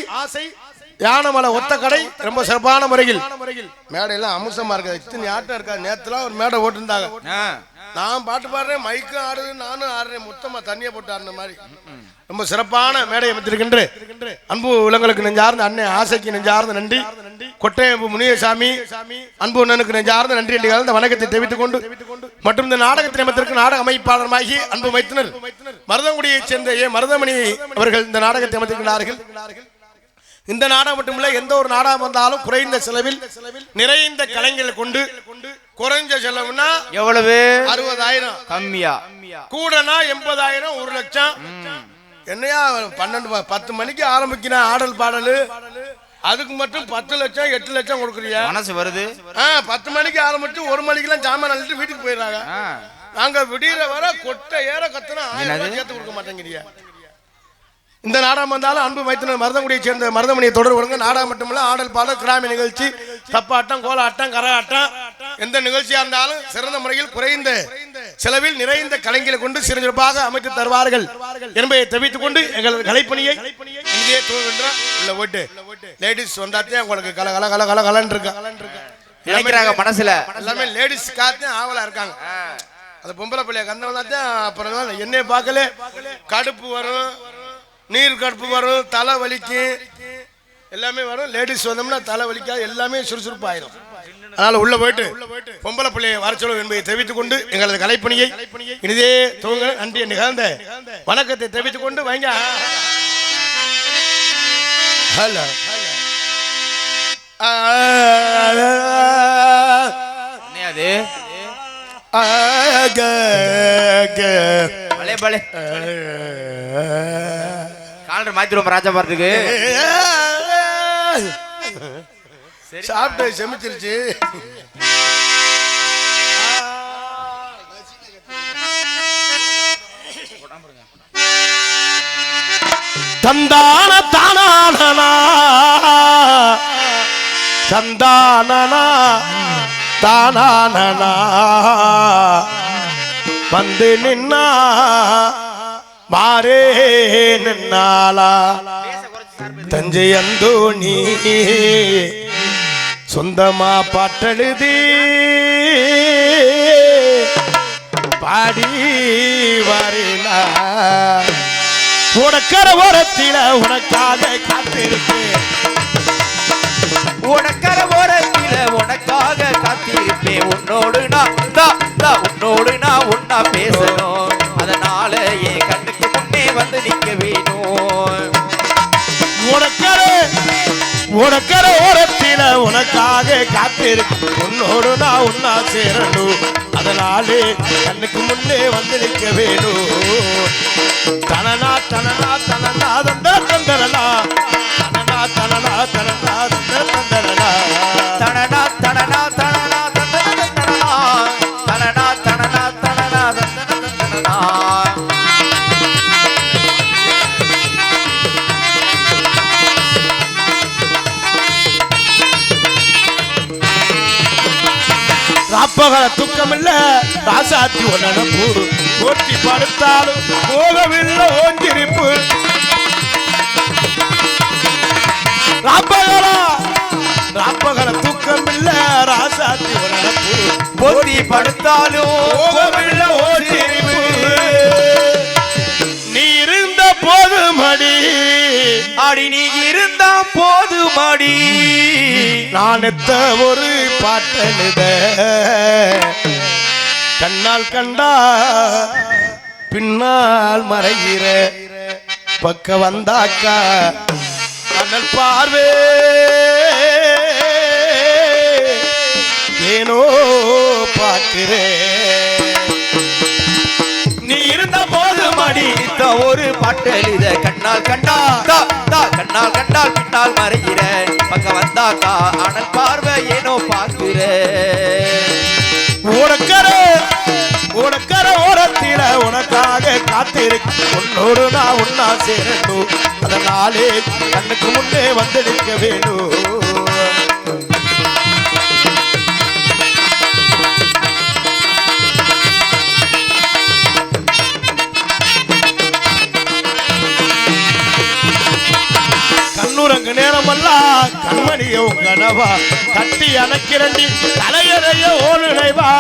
யானமலை ஒத்த கடை ரொம்ப சிறப்பான முறையில் மேடையெல்லாம் அம்சமா இருக்காது. இத்தனை ஆட்டம் இருக்காது. நேற்றுலாம் ஒரு மேடை ஓட்டுருந்தாங்க. நான் பாட்டு பாடுறேன், மைக்கும் ஆடுது, நானும் ஆடுறேன். மொத்தமா தண்ணியை போட்டு ஆடுன மாதிரி ரொம்ப சிறப்பான மேடை அமைத்திருக்கின்ற அன்பு உலங்களுக்கு நெஞ்சார்ந்த அண்ணன் ஆசைக்கு நெஞ்சார்ந்த நன்றி. கொட்டையம்பு முனியசாமி அன்பு அண்ணனுக்கு நெஞ்சார்ந்த நன்றி என்று கலந்த வணக்கத்தை தெரிவித்துக் கொண்டு மற்றும் இந்த நாடகத்தின் அமைத்திற்கு நாடக அமைப்பாளருமாகி அன்பு மைத்தினர் மருதங்குடியைச் சேர்ந்த மருதமணி அவர்கள் இந்த நாடகத்தை அமைத்திருக்கிறார்கள். இந்த நாடகம் மட்டுமில்ல, எந்த ஒரு நாடகம் வந்தாலும் குறைந்த செலவில் நிறைந்த கலைஞர்கள் கொண்டு குறைஞ்ச செலவுனா எவ்வளவு 60,000 கம்மியா, கூடனா 80,000 1 லட்சம். என்னையா 10 மணிக்கு ஆரம்பிக்கிற ஆடல் பாடல் அதுக்கு மட்டும் 10 லட்சம் 8 லட்சம் கொடுக்குறியா? மனசு வருது. 10 மணிக்கு ஆரம்பிச்சு 1 மணிக்கெல்லாம் சாமான் அள்ளிட்டு வீட்டுக்கு போயிடுறாங்க. நாங்க விடியற வர கொட்டை ஏற கத்துனா 1000 ரூபாய் சேர்த்து கொடுக்க மாட்டேங்கிறியா? இந்த நாடகம் வந்தாலும் அன்பு மைத்தினர் மருதங்குடியை சேர்ந்த மருதமணியை தொடர்பு கொள்ளுங்க. நாடகம் மட்டுமல்ல, ஆடல் பாடல், கிராம நிகழ்ச்சி, தப்பாட்டம், கோலாட்டம், கரகாட்டம், எந்த நிகழ்ச்சியா இருந்தாலும் சிறந்த முறையில் குறைந்த செலவில் நிறைந்த கலைஞர்களை கொண்டு சிறப்பாக அமைத்து தருவார்கள் என்பதை தெரிவித்துக் கொண்டு எங்களது கலைப்பணியை இங்கே துவங்குகின்றோம். உள்ள போயிட்டு லேடிஸ் வந்தாத்தே உங்களுக்கு கல கல கல கல கலன்னு நினைக்கிறாங்க மனசுல. எல்லாமே லேடிஸ் காத்தே ஆவலா இருக்காங்க. அது பொம்பளை பிள்ளைய கண்ண வந்தாத்தான் அப்புறம் என்னைய பார்க்கல கடுப்பு வரும், நீர் கடுப்பு வரும், தலை வலிக்கு எல்லாமே வரும். லேடிஸ் வந்தோம்னா தலை வலிக்காது, எல்லாமே சுறுசுறுப்பாயிரும். அதனால உள்ள போயிட்டு பொம்பளை பிள்ளையை வர சொல்லும் என்பதை தெரிவித்துக் கொண்டு எங்களது கலைப்பணியை இனிதே துவங்க நன்றி நிகழ்ந்த வணக்கத்தை தெரிவித்துக் கொண்டு வாங்க. ஹலோ அது காலர் மாத்திரம் ராஜா பாரத்துக்கு சாப்பிட்டு செமிச்சிருச்சு. தந்தான தானானா சந்தானனா தானானா வந்து நின்னா மாறே நின்னாலா தஞ்சை அந்தோணி சொந்தமா பாட்டெழுதி பாடி வரலா உனக்கர ஓரத்தில உனக்காக காத்திருப்பேன், உனக்கர ஓரத்தில உனக்காக காத்திருப்பேன். உன்னோடு நான் ஒன்னா பேசணும், அதனால என் கண்ணுக்கு முன்னே வந்து நிக்க வேணும். உனக்கர ஓரத்தில உனக்காக காத்திருக்கு, உன்னோடு நான் ஒன்னா சேரணும், அதனாலே கண்ணுக்கு முன்னே வந்து நிற்க வேணும். தனனா தனனா தனனா தந்த தந்தரனா தனனா தனனா தனனா தந்த தந்தரனா தனனா தனனா தனனா தனனா தனனா தனனா தனனா தனனா. ராப்பகல துக்கமில்ல ராசாத்தி ஒன்னப்பு போட்டி படுத்தாலும் போகவில்லை ஓஞ்சிரிப்பு. ராப்பகல தூக்கமில்ல ராசாத்தி ஒன்னப்பு போட்டி படுத்தாலும் போகவில்லை ஓஞ்சிரிப்பு. நீ இருந்த போது மடி அடி நீ இருந்தா போதுமடி, நான் எத்த ஒரு பாட்டெழுத கண்ணால் கண்டா பின்னால் மறைகிற பக்க வந்தாக்கா அனல் பார்வே ஏனோ பார்க்கிறேன். நீ இருந்த போது மடி ஒரு பாட்டெழுத கண்ணால் கண்டா கண்ணால் கண்டால் பின்னால் மறைகிற பக்கம் வந்தாக்கா அனல் பார்வை ஏனோ பார்க்கிற. உனக்கர ஓரத்தில உனக்காக காத்திருக்கு, உன்னோடு நான் ஒன்னா சேரணும், அதனாலே கண்ணுக்கு முன்னே வந்து நிற்க வேணும். கண்ணுறங்கு நேரமெல்லாம் கண்மணிய கனவா கட்டி அணைக்கிறண்டி தலையறைய ஓடுனைவா.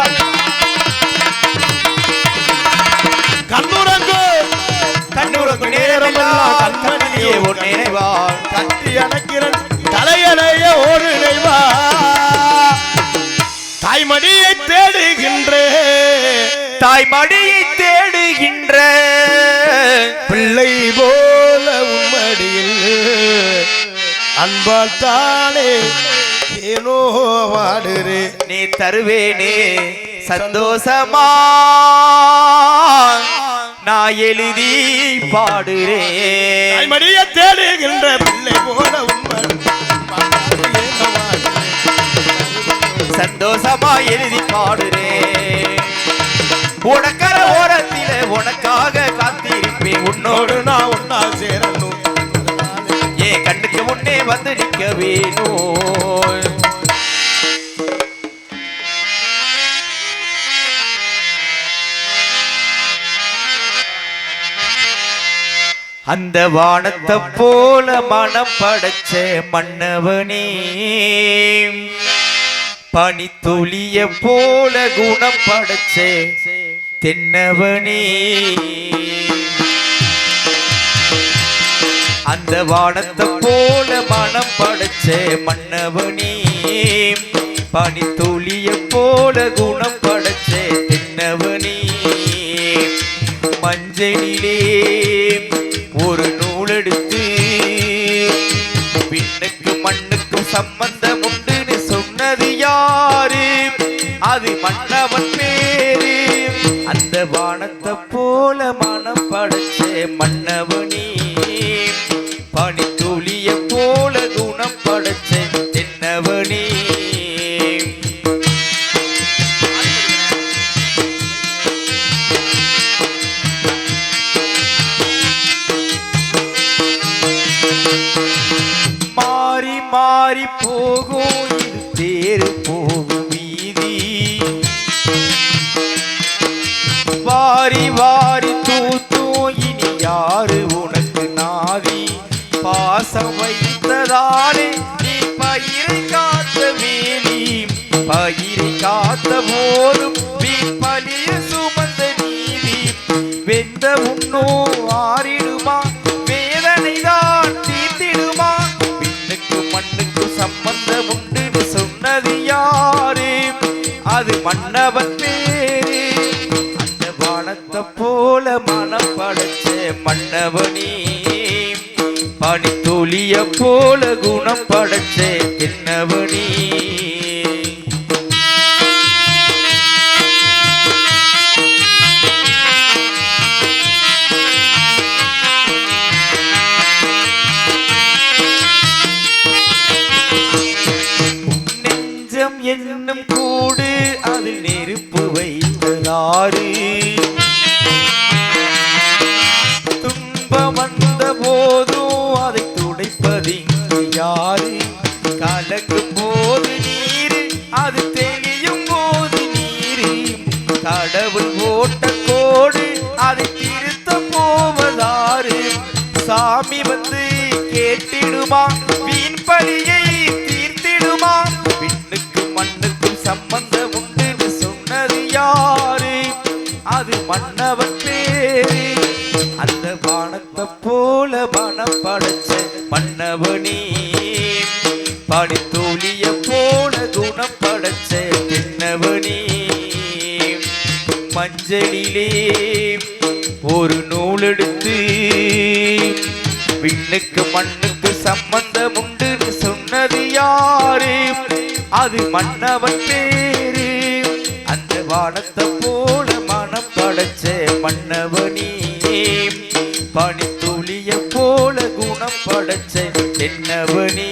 கண்ணுறங்கு நேரமெல்லாம் கண்மணிய நினைவா கட்டி அணைக்கிறன் தலையறைய ஓடுனைவா. தாய்மடியை தேடுகின்ற பிள்ளை போல உம்மடியில் அன்பால் தானே ஏனோ வாடுறே. நீ தருவேனே சந்தோஷமா நான் எழுதி பாடுறேன். தாய்மடியை தேடுகின்ற பிள்ளை போல உம்மடி சந்தோஷமா எழுதி பாடுறேன். உனக்கர ஓரத்தில உனக்காக காத்திருப்பேன். உன்னோடு நான் ஒன்னா சேரணும். என் கண்ணுக்கு முன்னே வந்து நிற்க வேணும். அந்த வானத்தை போல மனம் படைச்ச மன்னவனே, பனித்துளிய போல குணம் படைச்ச தென்னவனே. அந்த வானத்தை போல மனம் படைச்ச மன்னவனே, பனித்துளிய போல குணம் படைச்ச தென்னவனே. மஞ்சளிலே ஒரு நூலெடுத்து விண்ணுக்கு மண்ணுக்கும் சம்பந்தம் உண்டுன்னு சொன்னது யாரு? அது மன்னவன் பேரு. அந்த வானத்தை போல மனம் படைச்ச மன்னவனே, பனித்துளிய போல குணம் படைச்ச தென்னவனே. மாறி மாறி போகும் இது தேரு போகும் வீதி, வாரி வாரி தூத்தும் இனி யாரு உனக்கு நாதி? பாசம் வைத்ததாலே நீ பயிரை காத்த வேலி, பயிரை காத்த போதும் பலிய சுமந்த நீதி. வெந்த உன்னோ ஆறிடுமா, வேதனைதான் தீர்த்திடுமா? விண்ணுக்கு மண்ணுக்கு சம்பந்தம் உண்டு சொன்னது யாரு? அது மன்னவன் பேரு. அந்த வானத்தை போல மனம் படைச்ச மன்னவனே, பனித்துளிய போல குணம் படைச்ச தென்னவனே. நெஞ்சம் என்னும் கூடு அதில் நெருப்பு வைத்ததாறு? துன்பம் வந்த போதும் அதை துடைப்பதிங்கு யாரு? கலக்கும் போது நீரு, அது தெளியும் போது நீரு. கடவுள் போட்ட கோடு அதை திருத்த போவதாறு? சாமி வந்து கேட்டிடுமா, வீண் பலியை தீர்த்திடுமா? விண்ணுக்கு மண்ணுக்கு சம்பந்தம் உண்டு சொன்னது யாரு? அது மன்னவன் பேரு. அந்த வானத்தை போல மனம் படைச்ச மன்னவனே, பனித்துளிய போல குணம் படைச்ச தென்னவனே. மஞ்சளிலே ஒரு நூலெடுத்து விண்ணுக்கு மண்ணுக்கு சம்பந்தம் உண்டு சொன்னது யாரு? அது மன்னவன் பேரு. அந்த வானத்தை போல மனம் படைச்ச மன்னவனே, பனித்துளிய போல குணம் படைச்ச தென்னவனே.